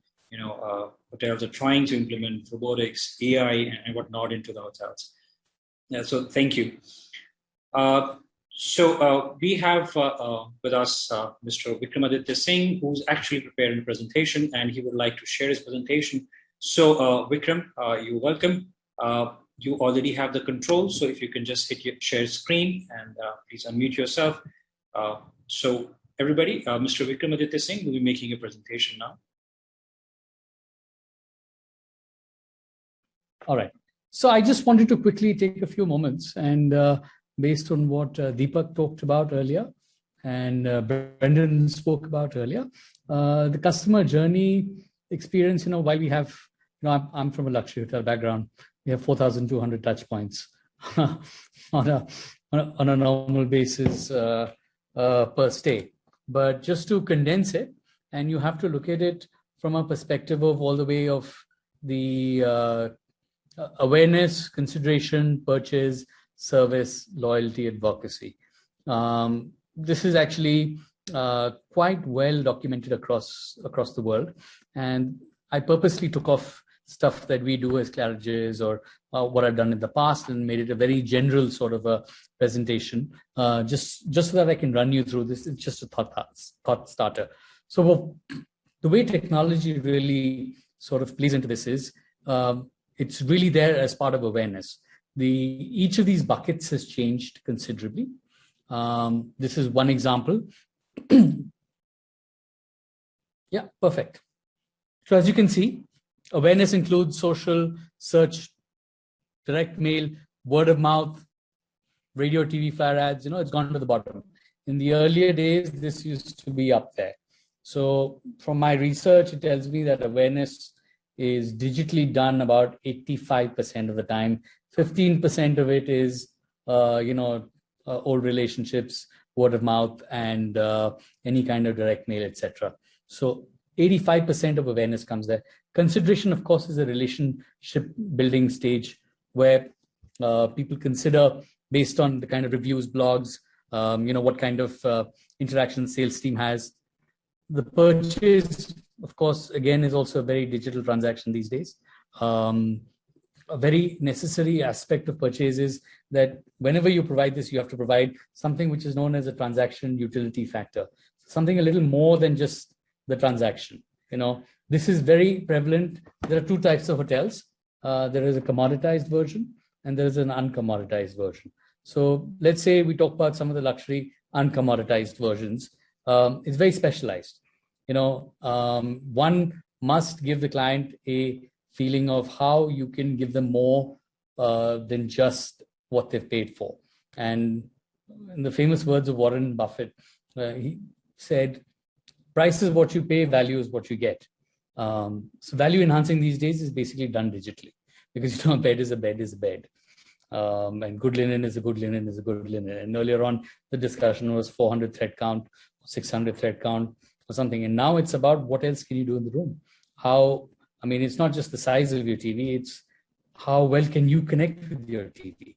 hotels are trying to implement robotics, AI, and whatnot into the hotels. So thank you. So we have with us Mr. Vikramaditya Singh, who's actually preparing a presentation, and he would like to share his presentation. So Vikram, you're welcome. You already have the controls, so if you can just hit your share screen and please unmute yourself. So everybody, Mr. Vikramaditya Singh will be making a presentation now. All right. So I just wanted to quickly take a few moments and based on what Deepak talked about earlier and Brendon spoke about earlier, the customer journey experience, while we have, I'm from a luxury hotel background, we have 4,200 touch points on a normal basis per stay. But just to condense it, and you have to look at it from a perspective of all the way of the awareness, consideration, purchase, service, loyalty, advocacy. This is actually quite well documented across the world. And I purposely took off stuff that we do as Claridge's or what I've done in the past and made it a very general sort of a presentation, just so that I can run you through this. It's just a thought starter. So the way technology really sort of plays into this is it's really there as part of awareness. Each of these buckets has changed considerably. This is one example. Yeah, perfect. So as you can see, awareness includes social, search, direct mail, word of mouth, radio, TV, flyer ads. It's gone to the bottom. In the earlier days, this used to be up there. So from my research, it tells me that awareness is digitally done about 85% of the time. 15% of it is, old relationships, word of mouth, and any kind of direct mail, etc. So 85% of awareness comes there. Consideration, of course, is a relationship building stage where people consider based on the kind of reviews, blogs, what kind of interaction the sales team has. The purchase, of course, again, is also a very digital transaction these days. A very necessary aspect of purchase is that whenever you provide this, you have to provide something which is known as a transaction utility factor, something a little more than just the transaction. This is very prevalent. There are two types of hotels. There is a commoditized version and there is an uncommoditized version. So let's say we talk about some of the luxury uncommoditized versions. It's very specialized. One must give the client a feeling of how you can give them more than just what they've paid for. And in the famous words of Warren Buffett, he said, price is what you pay, value is what you get. So value enhancing these days is basically done digitally because a bed is a bed is a bed. And good linen is a good linen is a good linen. And earlier on, the discussion was 400 thread count, 600 thread count or something. And now it's about what else can you do in the room? It's not just the size of your TV, it's how well can you connect with your TV.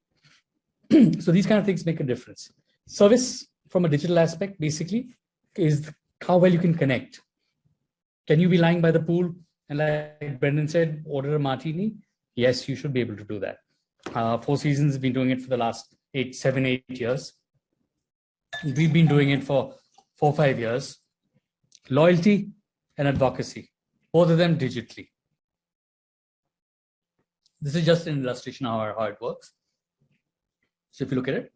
So these kind of things make a difference. Service from a digital aspect, basically, is how well you can connect. Can you be lying by the pool and, like Brendon said, order a martini? Yes, you should be able to do that. Four Seasons has been doing it for the last 7-8 years. We've been doing it for 4 or 5 years. Loyalty and advocacy, both of them digitally. This is just an illustration of how it works. So if you look at it,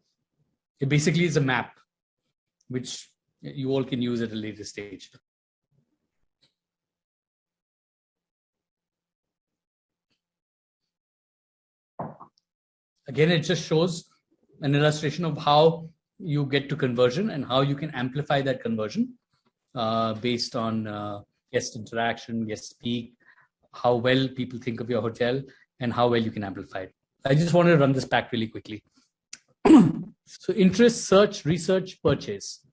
it basically is a map which you all can use at a later stage. again, it just shows an illustration of how you get to conversion and how you can amplify that conversion based on guest interaction, guest speak, how well people think of your hotel, and how well you can amplify it. I just want to run this back really quickly. So interest, search, research, purchase.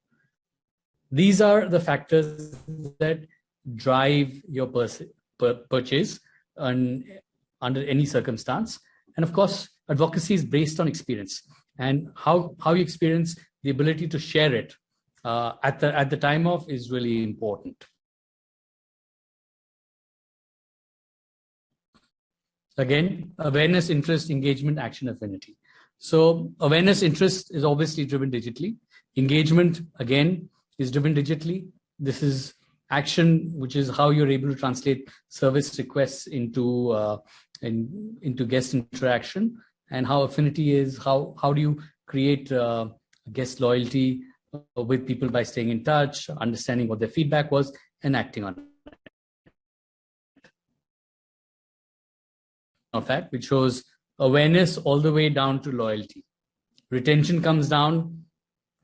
These are the factors that drive your purchase under any circumstance. And of course, advocacy is based on experience, and how you experience the ability to share it at the time of is really important. Again, awareness, interest, engagement, action, affinity. So awareness, interest is obviously driven digitally. Engagement, again, is driven digitally. This is action, which is how you're able to translate service requests into guest interaction. And how affinity is how do you create guest loyalty with people by staying in touch, understanding what their feedback was, and acting on it. Of that, which shows awareness all the way down to loyalty. Retention comes down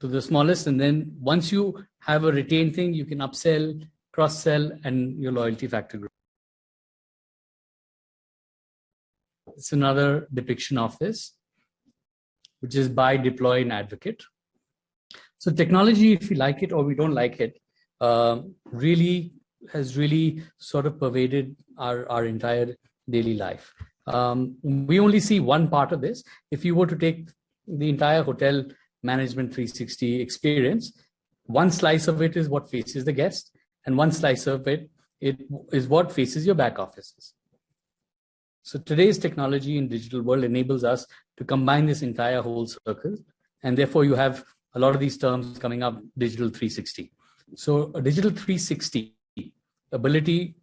to the smallest, and then once you have a retained thing, you can upsell, cross-sell, and your loyalty factor grows. It's another depiction of this, which is buy, deploy, and advocate. So technology, if we like it or we don't like it, really has sort of pervaded our entire daily life. We only see one part of this. If you were to take the entire hotel management 360 experience, one slice of it is what faces the guest, and one slice of it is what faces your back offices. So today's technology in digital world enables us to combine this entire whole circle, and therefore you have a lot of these terms coming up, digital 360. So a digital 360 ability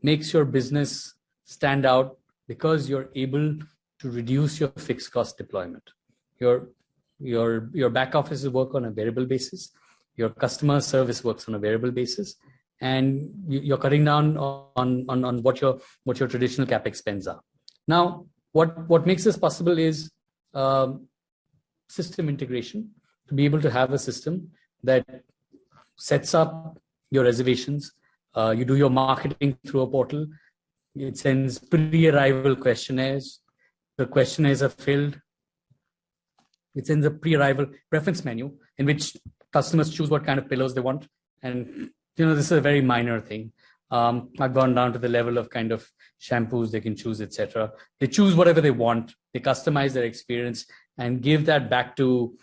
makes your business stand out because you're able to reduce your fixed cost deployment. Your back offices work on a variable basis. Your customer service works on a variable basis, and you're cutting down on what your traditional capex spends are. Now, what makes this possible is system integration, to be able to have a system that sets up your reservations. You do your marketing through a portal. It sends pre-arrival questionnaires. The questionnaires are filled. It sends a pre-arrival preference menu in which customers choose what kind of pillows they want. And, this is a very minor thing. I've gone down to the level of kind of shampoos they can choose, etc. They choose whatever they want. They customize their experience and give that back to,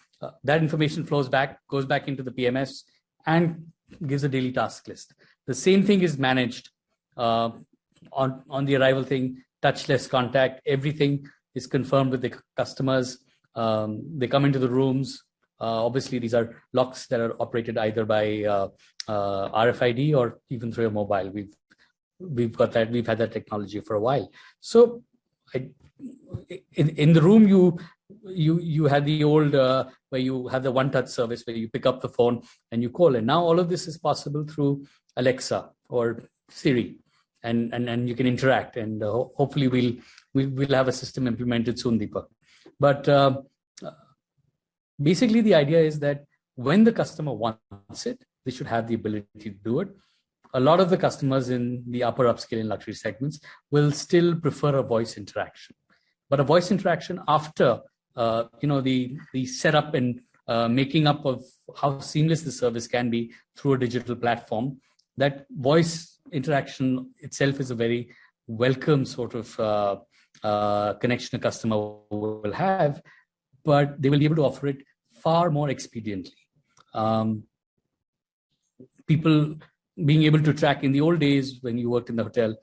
that information goes back into the PMS and gives a daily task list. The same thing is managed on the arrival thing, touchless contact, everything is confirmed with the customers. They come into the rooms. Obviously, these are locks that are operated either by RFID or even through a mobile. We've got that. We've had that technology for a while. So, in the room, you had the old where you have the one-touch service where you pick up the phone and you call. And now all of this is possible through Alexa or Siri, and you can interact. And hopefully we'll have a system implemented soon, Deepak. But basically, the idea is that when the customer wants it, they should have the ability to do it. A lot of the customers in the upper upscale and luxury segments will still prefer a voice interaction. But a voice interaction after, the setup and making up of how seamless the service can be through a digital platform, that voice interaction itself is a very welcome sort of connection a customer will have, but they will be able to offer it far more expediently. People being able to track, in the old days when you worked in the hotel,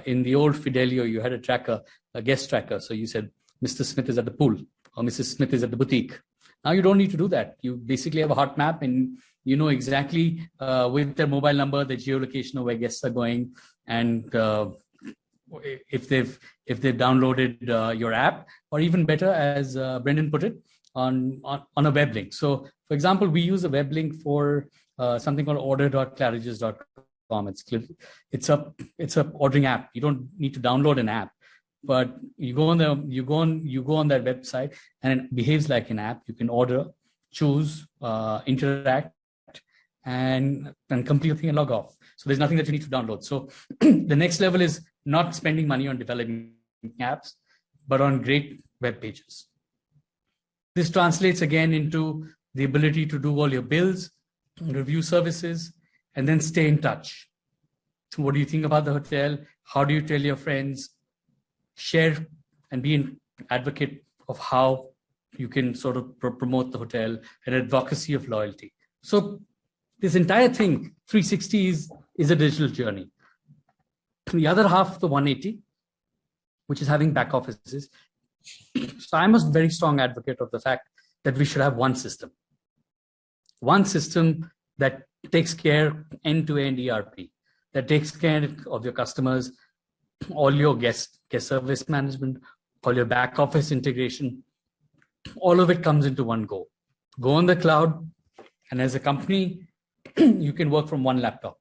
in the old Fidelio, you had a tracker, a guest tracker. So you said, Mr. Smith is at the pool or Mrs. Smith is at the boutique. Now you don't need to do that. You basically have a hot map and you know exactly with their mobile number, the geolocation of where guests are going, and if they've downloaded your app, or even better, as Brendon put it, on a web link. So, for example, we use a web link for something called order.claridges.com. It's a ordering app. You don't need to download an app. but you go on that website, and it behaves like an app. You can order, choose, interact, and complete the thing and log off. So there's nothing that you need to download. So the next level is not spending money on developing apps, but on great web pages. This translates again into the ability to do all your bills, review services, and then stay in touch. What do you think about the hotel? How do you tell your friends? Share and be an advocate of how you can sort of promote the hotel, and advocacy of loyalty. So this entire thing, 360 is a digital journey. The other half of the 180, which is having back offices. So I'm a very strong advocate of the fact that we should have one system that takes care end-to-end ERP, that takes care of your customers, all your guest service management, all your back office integration. All of it comes into one go. Go on the cloud, and as a company, you can work from one laptop.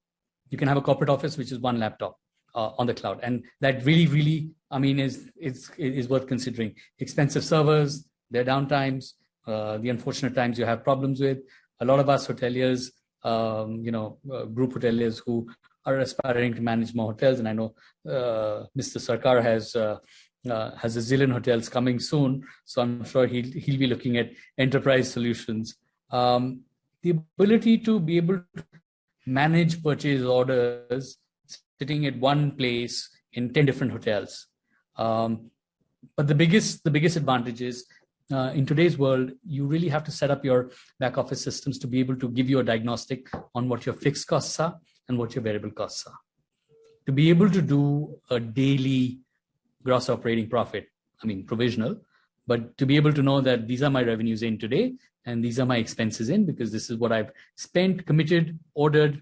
You can have a corporate office, which is one laptop on the cloud, and that really, I mean, is worth considering. Expensive servers, their downtimes, the unfortunate times you have problems with. A lot of us hoteliers, group hoteliers who are aspiring to manage more hotels, and I know Mr. Sarkar has a zillion hotels coming soon, so I'm sure he'll be looking at enterprise solutions. The ability to be able to manage purchase orders sitting at one place in 10 different hotels. But the biggest advantage is in today's world, you really have to set up your back office systems to be able to give you a diagnostic on what your fixed costs are and what your variable costs are. To be able to do a daily gross operating profit, I mean, provisional, but to be able to know that these are my revenues in today and these are my expenses in, because this is what I've spent, committed, ordered,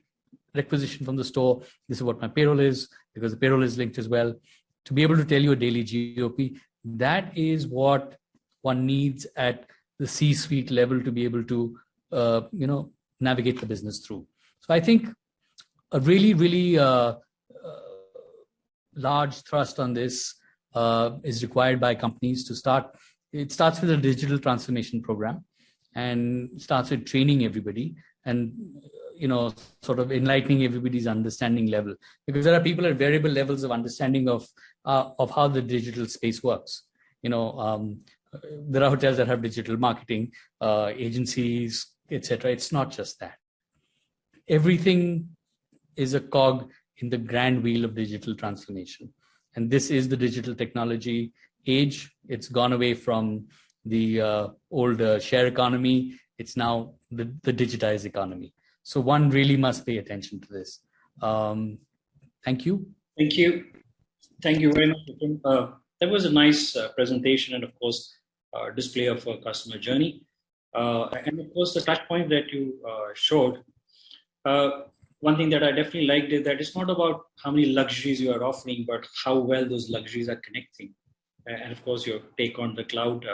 requisitioned from the store. This is what my payroll is, because the payroll is linked as well. To be able to tell you a daily GOP, that is what one needs at the C-suite level to be able to, navigate the business through. So I think a really large thrust on this is required by companies to start. It starts with a digital transformation program and starts with training everybody and, sort of enlightening everybody's understanding level, because there are people at variable levels of understanding of how the digital space works. There are hotels that have digital marketing, agencies, etc. It's not just that. Everything is a cog in the grand wheel of digital transformation. And this is the digital technology age. It's gone away from the old share economy. It's now the digitized economy. So one really must pay attention to this. Thank you. Thank you. Thank you very much. That was a nice presentation and, of course, display of a customer journey. And, of course, the touch point that you showed. One thing that I definitely liked is that it's not about how many luxuries you are offering, but how well those luxuries are connecting. And, of course, your take on the cloud.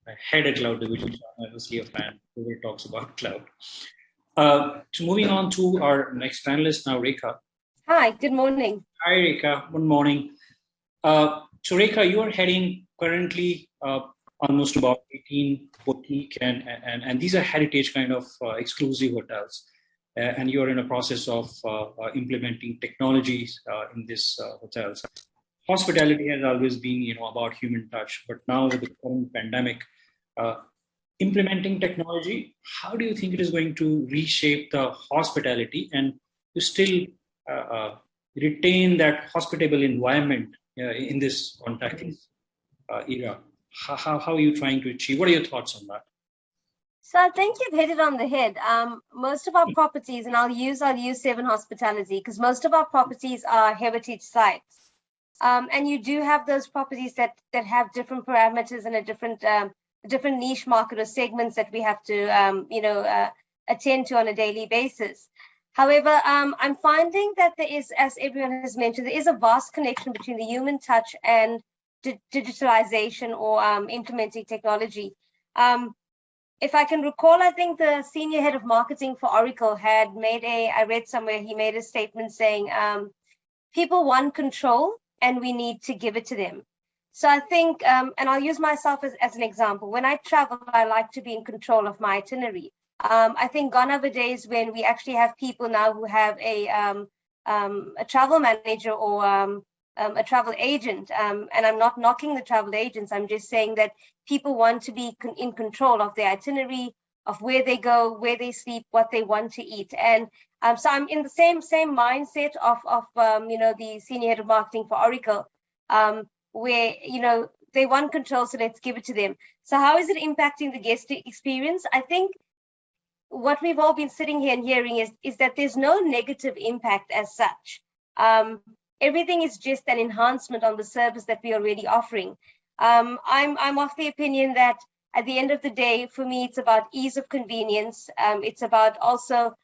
I had a cloud division, so I'm obviously a fan who talks about cloud. So moving on to our next panelist now, Rekha. Hi, good morning. Hi, Rekha. Good morning. So, Rekha, you are heading currently almost about 18 boutique and these are heritage kind of exclusive hotels. And you're in a process of implementing technologies in these hotels. Hospitality has always been, about human touch, but now with the current pandemic, implementing technology, how do you think it is going to reshape the hospitality and to still retain that hospitable environment in this contactless era? How are you trying to achieve? What are your thoughts on that? So I think you've hit it on the head. Most of our properties, and I'll use 7 Hospitality, because most of our properties are heritage sites. And you do have those properties that have different parameters and a different niche market or segments that we have to, attend to on a daily basis. However, I'm finding that there is, as everyone has mentioned, there is a vast connection between the human touch and digitalization or implementing technology. If I can recall, I think the senior head of marketing for Oracle had made I read somewhere, he made a statement saying, people want control and we need to give it to them. So I think, and I'll use myself as an example. When I travel, I like to be in control of my itinerary. I think gone are the days when we actually have people now who have a travel manager or a travel agent. And I'm not knocking the travel agents. I'm just saying that people want to be in control of their itinerary, of where they go, where they sleep, what they want to eat. And so I'm in the same mindset of the senior head of marketing for Oracle, where, they want control, so let's give it to them. So how is it impacting the guest experience? I think what we've all been sitting here and hearing is that there's no negative impact as such. Everything is just an enhancement on the service that we're already offering. I'm of the opinion that at the end of the day, for me, it's about ease of convenience. It's about also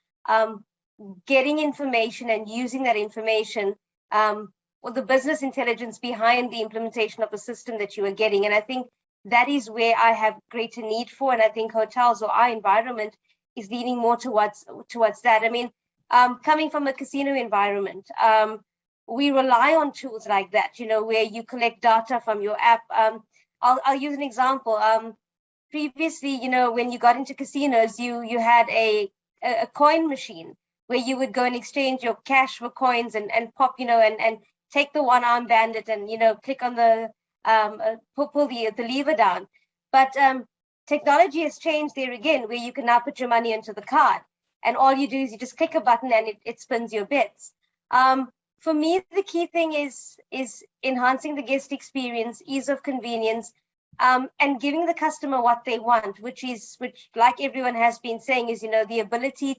getting information and using that information, or the business intelligence behind the implementation of the system that you are getting. And I think that is where I have greater need for, and I think hotels or our environment is leaning more towards that. I mean, coming from a casino environment, we rely on tools like that, where you collect data from your app. I'll use an example. Previously, when you got into casinos, you had a coin machine where you would go and exchange your cash for coins and pop, and take the one-arm bandit and, click on the, pull the lever down. But technology has changed there again, where you can now put your money into the card. And all you do is you just click a button and it spins your bets. For me, the key thing is enhancing the guest experience, ease of convenience, and giving the customer what they want, which like everyone has been saying, is, the ability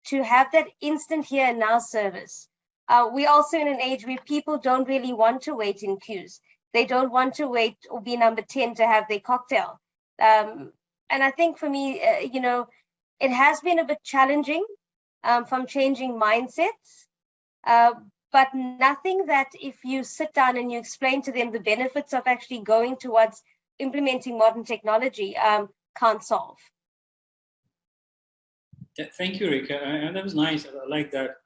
to have that instant here and now service. We're also in an age where people don't really want to wait in queues. They don't want to wait or be number 10 to have their cocktail. And I think for me, it has been a bit challenging from changing mindsets, but nothing that if you sit down and you explain to them the benefits of actually going towards implementing modern technology can't solve. Yeah, thank you, Rika. And that was nice. I like that.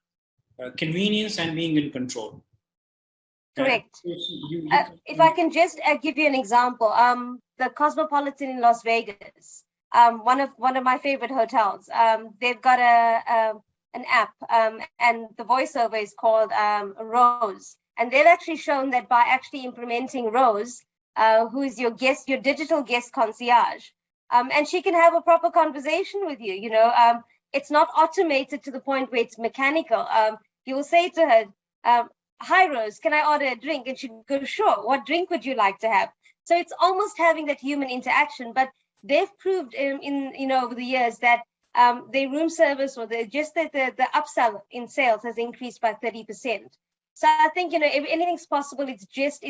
Convenience and being in control. Correct. If I can just give you an example, the Cosmopolitan in Las Vegas, one of my favorite hotels, they've got an app, and the voiceover is called Rose. And they've actually shown that by actually implementing Rose, who is your digital guest concierge, and she can have a proper conversation with you. It's not automated to the point where it's mechanical. You will say to her, "Hi Rose, can I order a drink?" And she'd go, "Sure. What drink would you like to have?" So it's almost having that human interaction. But they've proved in over the years that their room service or the upsell in sales has increased by 30%. So I think if anything's possible, it's just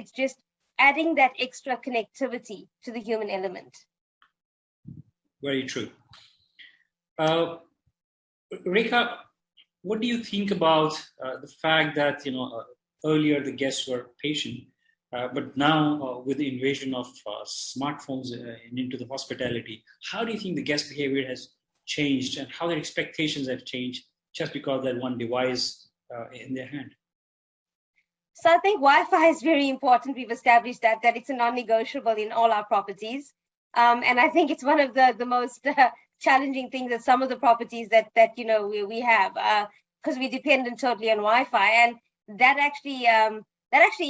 adding that extra connectivity to the human element. Very true. Rekha, what do you think about the fact that earlier the guests were patient, but now with the invasion of smartphones into the hospitality, how do you think the guest behavior has changed and how their expectations have changed just because that one device in their hand? So I think Wi-Fi is very important. We've established that it's a non-negotiable in all our properties, and I think it's one of the most challenging things at some of the properties that we have, because we depend totally on Wi-Fi, and that actually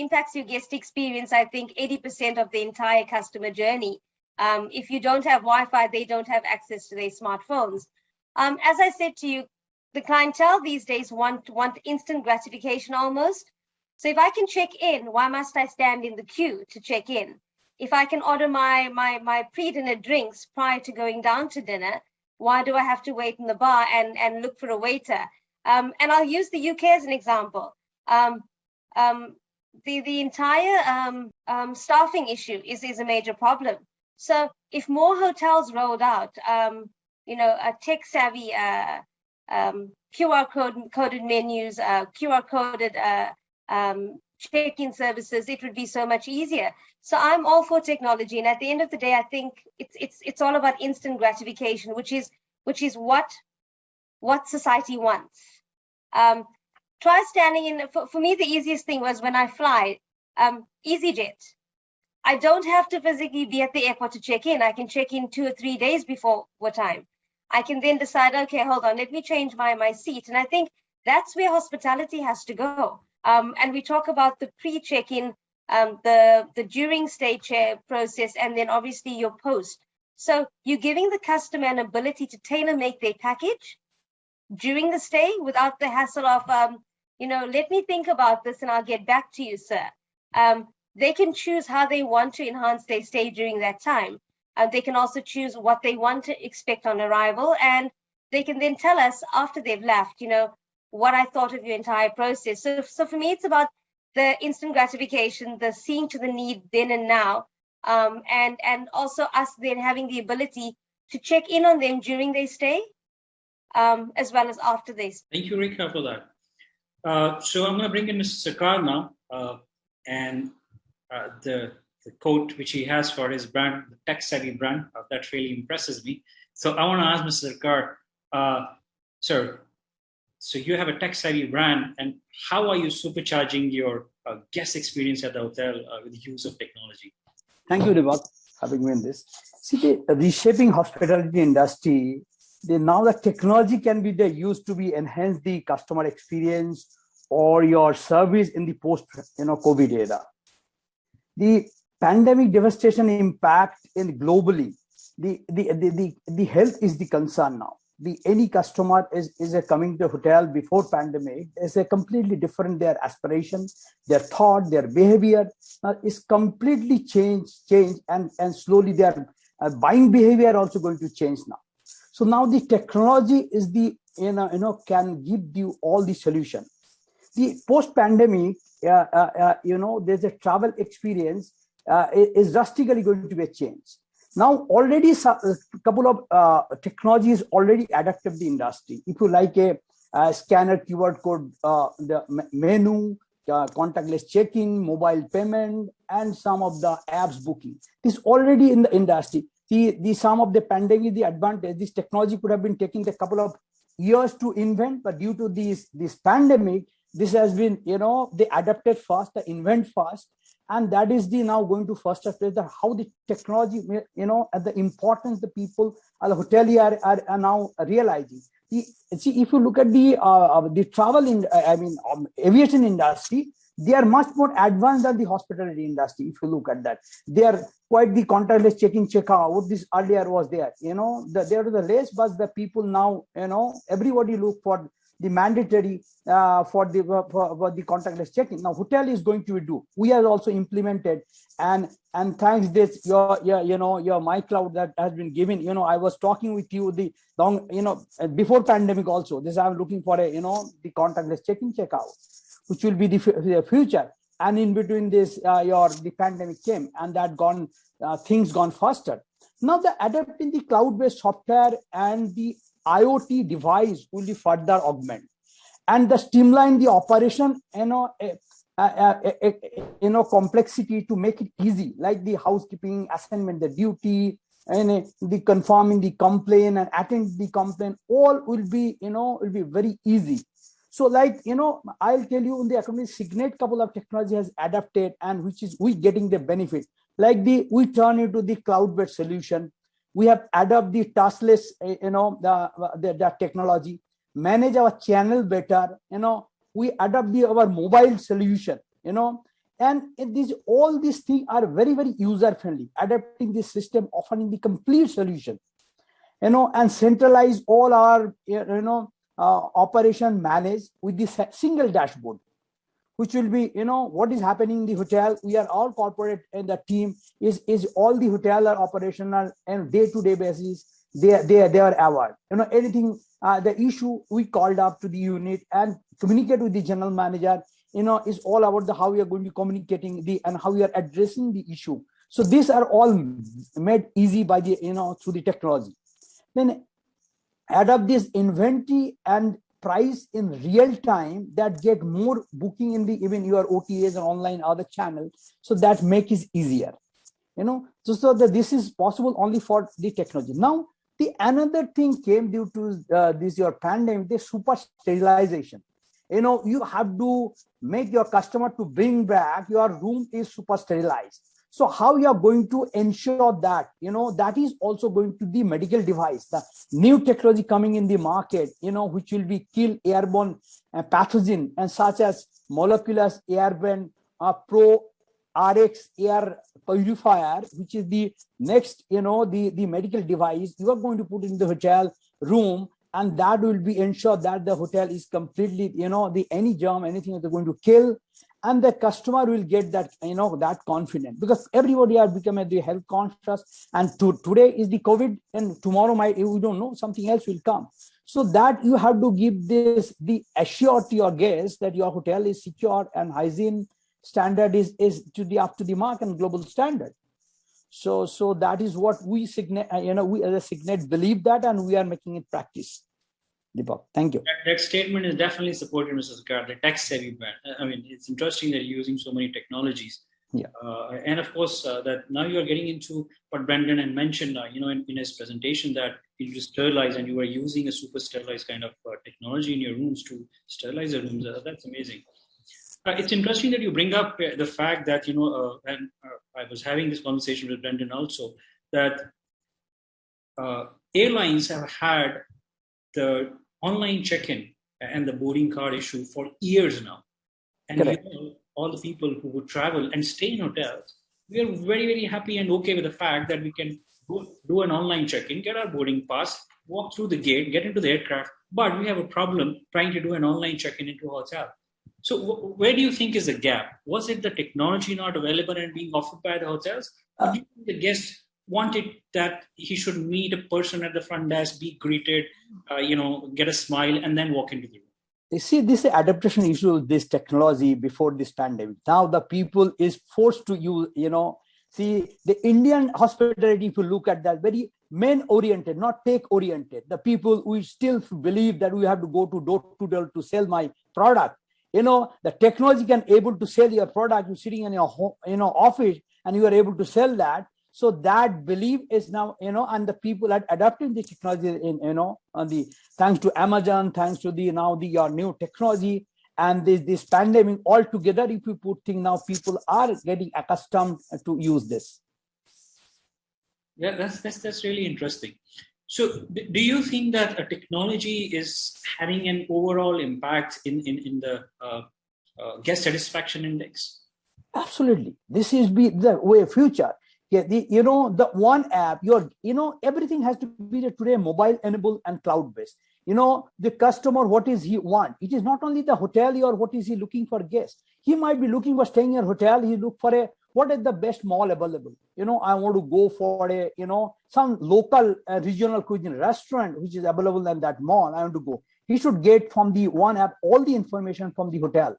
impacts your guest experience. I think 80% of the entire customer journey. If you don't have Wi-Fi, they don't have access to their smartphones. As I said to you, the clientele these days want instant gratification almost. So if I can check in, why must I stand in the queue to check in? If I can order my pre-dinner drinks prior to going down to dinner, why do I have to wait in the bar and look for a waiter? And I'll use the UK as an example. The entire staffing issue is a major problem. So if more hotels rolled out, a tech-savvy QR coded menus, QR coded check-in services, it would be so much easier. So I'm all for technology, and at the end of the day, I think it's all about instant gratification, which is what society wants. Try standing in. For me, the easiest thing was when I fly. EasyJet. I don't have to physically be at the airport to check in. I can check in 2 or 3 days before what time. I can then decide, okay, hold on, let me change my seat. And I think that's where hospitality has to go. And we talk about the pre-check-in, the during stay process, and then obviously your post. So you're giving the customer an ability to tailor make their package during the stay without the hassle of, let me think about this and I'll get back to you, sir. They can choose how they want to enhance their stay during that time. They can also choose what they want to expect on arrival, and they can then tell us after they've left, what I thought of your entire process. So for me, it's about the instant gratification, the seeing to the need then and now, and also us then having the ability to check in on them during their stay, as well as after they stay. Thank you, Rika, for that. So I'm going to bring in Mr. Sarkar now, and the quote which he has for his brand, the tech-savvy brand, that really impresses me. So I want to ask Mr. Sarkar, sir, so you have a tech-savvy brand, and how are you supercharging your guest experience at the hotel with the use of technology? Thank you, Deepak, having me in this. See, the reshaping hospitality industry, now the technology can be used to be enhance the customer experience or your service in the post-COVID era. The pandemic devastation impact in globally, the health is the concern now. Any customer is coming to a hotel before pandemic is a completely different. Their aspiration, their thought, their behavior is completely changed, and slowly their buying behavior also going to change now. So now the technology is the can give you all the solution. The post pandemic, there's a travel experience is drastically going to be a change. Now already a couple of technologies already adapted the industry. If you like a scanner, QR code, the menu, contactless check-in, mobile payment, and some of the apps booking. This already in the industry. The some of the pandemic, the advantage, this technology could have been taking a couple of years to invent, but due to this pandemic, this has been, they adapted fast, they invent fast. And that is the now going to first place how the technology, at the importance the people, the hotelier are now realizing. See, if you look at the travel aviation industry, they are much more advanced than the hospitality industry. If you look at that, they are quite the contactless check-in, check-out. This earlier was there, there was the less, but the people now, everybody look for the mandatory for the contactless check-in. Now hotel is going to do. We have also implemented, and thanks this your mycloud that has been given. I was talking with you the long before pandemic also. This I'm looking for a the contactless check-in, check-out, which will be the future. And in between this the pandemic came, and that things gone faster. Now the adapting the cloud-based software and the IoT device will be further augment, and the streamline the operation, complexity to make it easy, like the housekeeping, assignment, the duty, and the confirming the complaint and attend the complaint, all will be very easy. So like, I'll tell you in the academy, Signet couple of technology has adapted, and which is we getting the benefit. Like we turn into the cloud-based solution. We have adopted the touchless, the technology, manage our channel better, we adopt our mobile solution, and all these things are very, very user-friendly, adapting the system, offering the complete solution, and centralize all our, operation managed with this single dashboard, which will be, what is happening in the hotel. We are all corporate, and the team is all the hotel are operational and day-to-day basis. They are aware. Anything, the issue we called up to the unit and communicate with the general manager. Is all about how we are going to be communicating and how we are addressing the issue. So these are all made easy by the through the technology. Then adopt this inventory and price in real time that get more booking in even your OTAs and online other channels, so that make it easier, so that this is possible only for the technology. Now the another thing came due to this your pandemic, the super sterilization. You have to make your customer to bring back your room is super sterilized. So how you are going to ensure that, that is also going to the medical device, the new technology coming in the market, which will be kill airborne pathogen and such as molecular airborne pro RX air purifier, which is the next, the medical device you are going to put in the hotel room, and that will be ensure that the hotel is completely, any germ, anything that they're going to kill, and the customer will get that, that confident, because everybody has become the health conscious, and today is the COVID, and tomorrow we don't know, something else will come. So that you have to give the assure to your guests that your hotel is secure and hygiene standard is up to the mark and global standard. So that is what we Signet, we as a Signet believe that, and we are making it practice. Deepak, thank you. That statement is definitely supported, Mr. Sakar, the tech-savvy brand. I mean, it's interesting that you're using so many technologies. Yeah. And of course, that now you are getting into what Brendon had mentioned, in his presentation, that you just sterilize and you are using a super sterilized kind of technology in your rooms to sterilize the rooms. That's amazing. It's interesting that you bring up the fact that, and I was having this conversation with Brendon also, that airlines have had the online check-in and the boarding card issue for years now. And all the people who would travel and stay in hotels, we are very, very happy and okay with the fact that we can do an online check-in, get our boarding pass, walk through the gate, get into the aircraft, but we have a problem trying to do an online check-in into a hotel. So where do you think is the gap? Was it the technology not available and being offered by the hotels? Or do you think the guest wanted that he should meet a person at the front desk, be greeted, get a smile, and then walk into the room? You see, this adaptation issue, this technology before this pandemic. Now the people is forced to use, see, the Indian hospitality, if you look at that, very men-oriented, not tech-oriented. The people, we still believe that we have to go to door to sell my product. The technology can able to sell your product. You're sitting in your home, office, and you are able to sell that. So that belief is now, and the people are adapting the technology in, thanks to Amazon, thanks to your new technology and this pandemic altogether. If you put things now, people are getting accustomed to use this. Yeah, that's really interesting. So do you think that a technology is having an overall impact in the guest satisfaction index? Absolutely. This is the way future. Yeah, the one app, everything has to be today mobile enabled and cloud based. The customer, what is he want? It is not only the hotelier or what is he looking for guests. He might be looking for staying in a hotel. He look for what is the best mall available. I want to go for some local regional cuisine restaurant which is available in that mall. I want to go. He should get from the one app all the information from the hotel.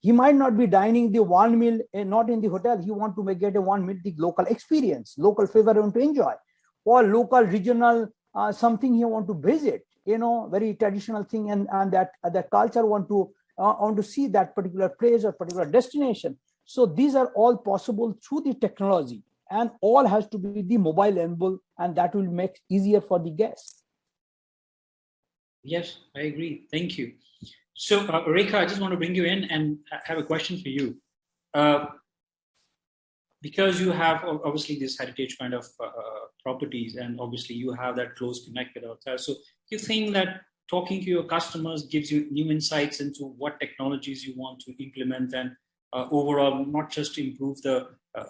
He might not be dining the one meal, not in the hotel. He want to get a one meal, the local experience, local flavor want to enjoy, or local regional something he want to visit. Very traditional thing, and that culture want to see that particular place or particular destination. So these are all possible through the technology, and all has to be the mobile enabled, and that will make easier for the guests. Yes, I agree. Thank you. So, Rekha, I just want to bring you in and have a question for you. Because you have obviously this heritage kind of properties, and obviously you have that close connect with hotels. So, you think that talking to your customers gives you new insights into what technologies you want to implement, and overall, not just to improve the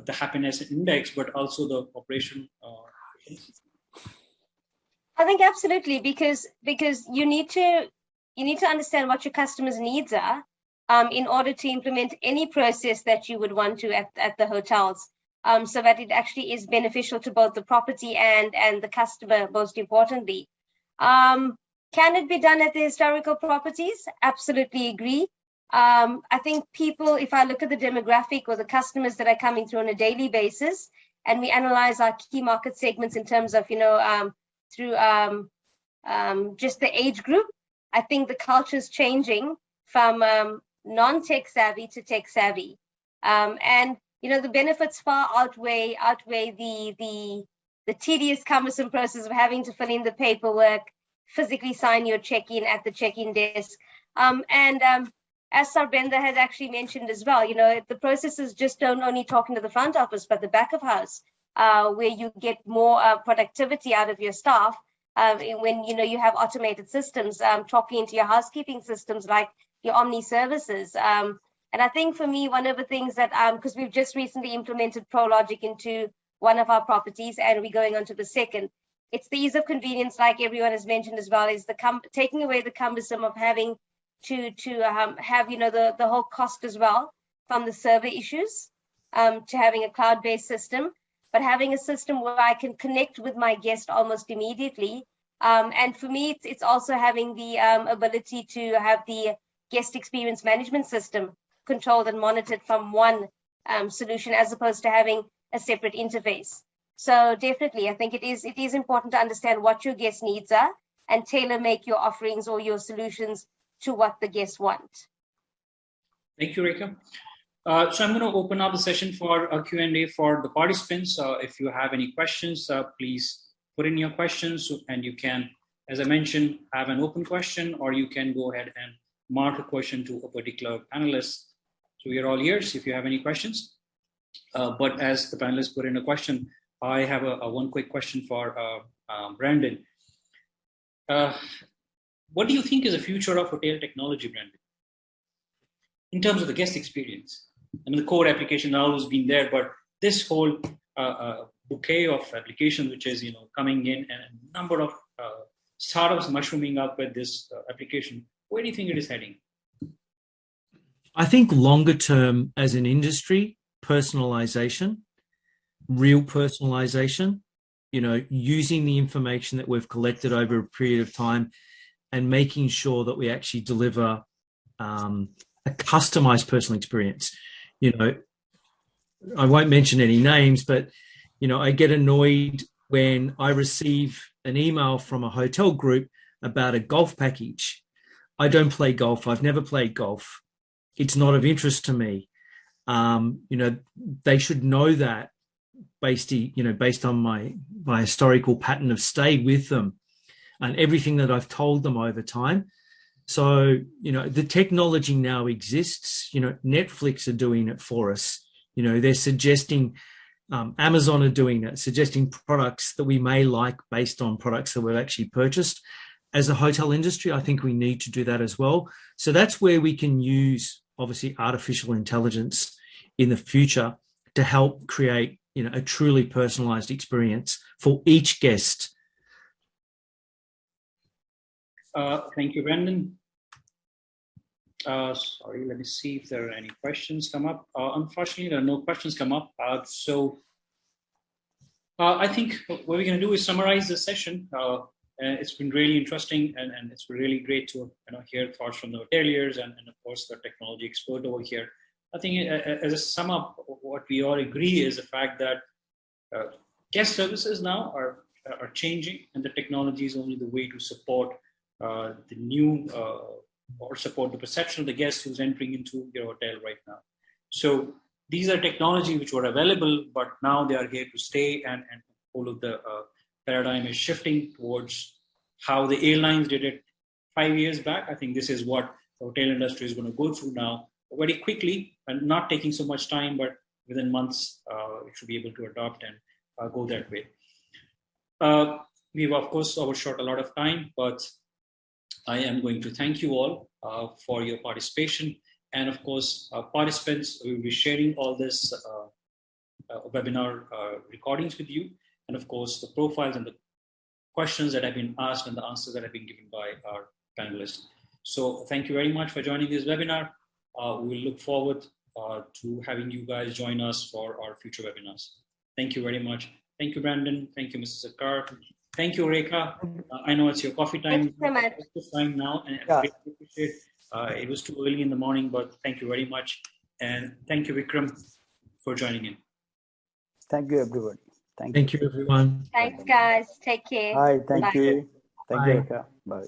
happiness index, but also the operation? I think absolutely, because you need to understand what your customers' needs are in order to implement any process that you would want to at the hotels, so that it actually is beneficial to both the property and the customer, most importantly. Can it be done at the historical properties? Absolutely agree. I think people, if I look at the demographic or the customers that are coming through on a daily basis, and we analyze our key market segments in terms of, through just the age group, I think the culture is changing from non-tech savvy to tech savvy, and the benefits far outweigh the tedious, cumbersome process of having to fill in the paperwork, physically sign your check-in at the check-in desk. As Sir Brenda has actually mentioned as well, the processes just don't only talking to the front office, but the back of house, where you get more productivity out of your staff when you have automated systems talking into your housekeeping systems like your Omni services. And I think for me, one of the things that because we've just recently implemented ProLogic into one of our properties, and we're going on to the second. It's the ease of convenience, like everyone has mentioned as well, is taking away the cumbersome of having to have the whole cost as well from the server issues to having a cloud-based system, but having a system where I can connect with my guest almost immediately. And for me, it's also having the ability to have the guest experience management system controlled and monitored from one solution, as opposed to having a separate interface. So definitely, I think it is important to understand what your guest needs are and tailor make your offerings or your solutions to what the guests want. Thank you, Rekha. So I'm going to open up the session for a Q&A for the participants. If you have any questions, please put in your questions, and you can, as I mentioned, have an open question, or you can go ahead and mark a question to a particular panelist. So we are all ears if you have any questions. But as the panelists put in a question, I have a one quick question for Brendon. What do you think is the future of hotel technology, Brendon, in terms of the guest experience? I mean, the core application now has been there, but this whole bouquet of applications which is coming in, and a number of startups mushrooming up with this application, where do you think it is heading? I think longer term as an industry, personalization, real personalization, using the information that we've collected over a period of time and making sure that we actually deliver a customized personal experience. I won't mention any names, but, I get annoyed when I receive an email from a hotel group about a golf package. I don't play golf. I've never played golf. It's not of interest to me. They should know that based on my historical pattern of stay with them and everything that I've told them over time. So, the technology now exists. Netflix are doing it for us. They're suggesting, Amazon are doing it, suggesting products that we may like based on products that we've actually purchased. As a hotel industry, I think we need to do that as well. So that's where we can use, obviously, artificial intelligence in the future to help create, a truly personalized experience for each guest. Thank you, Brendon. Sorry, let me see if there are any questions come up. Unfortunately, there are no questions come up. So I think what we're going to do is summarize the session. It's been really interesting, and it's really great to hear thoughts from the hoteliers and of course the technology expert over here. I think as a sum up, what we all agree is the fact that guest services now are changing, and the technology is only the way to support the new or support the perception of the guest who's entering into your hotel right now. So these are technology which were available, but now they are here to stay, and all of the paradigm is shifting towards how the airlines did it 5 years back. I think this is what the hotel industry is going to go through now very quickly, and not taking so much time, but within months, it should be able to adopt and go that way. We've, of course, overshot a lot of time, but I am going to thank you all for your participation. And of course, participants, we will be sharing all this webinar recordings with you. And of course, the profiles and the questions that have been asked and the answers that have been given by our panelists. So thank you very much for joining this webinar. We will look forward to having you guys join us for our future webinars. Thank you very much. Thank you, Brendon. Thank you, Mrs. Akkar. Thank you, Rekha. I know it's your coffee time. Thank you so much. Now, and Yeah. I appreciate it was too early in the morning, but thank you very much. And thank you, Vikram, for joining in. Thank you, everybody. Thank you, everyone. Thanks, guys. Take care. Hi, thank Bye. you. Thank Bye. you, Rekha. Bye.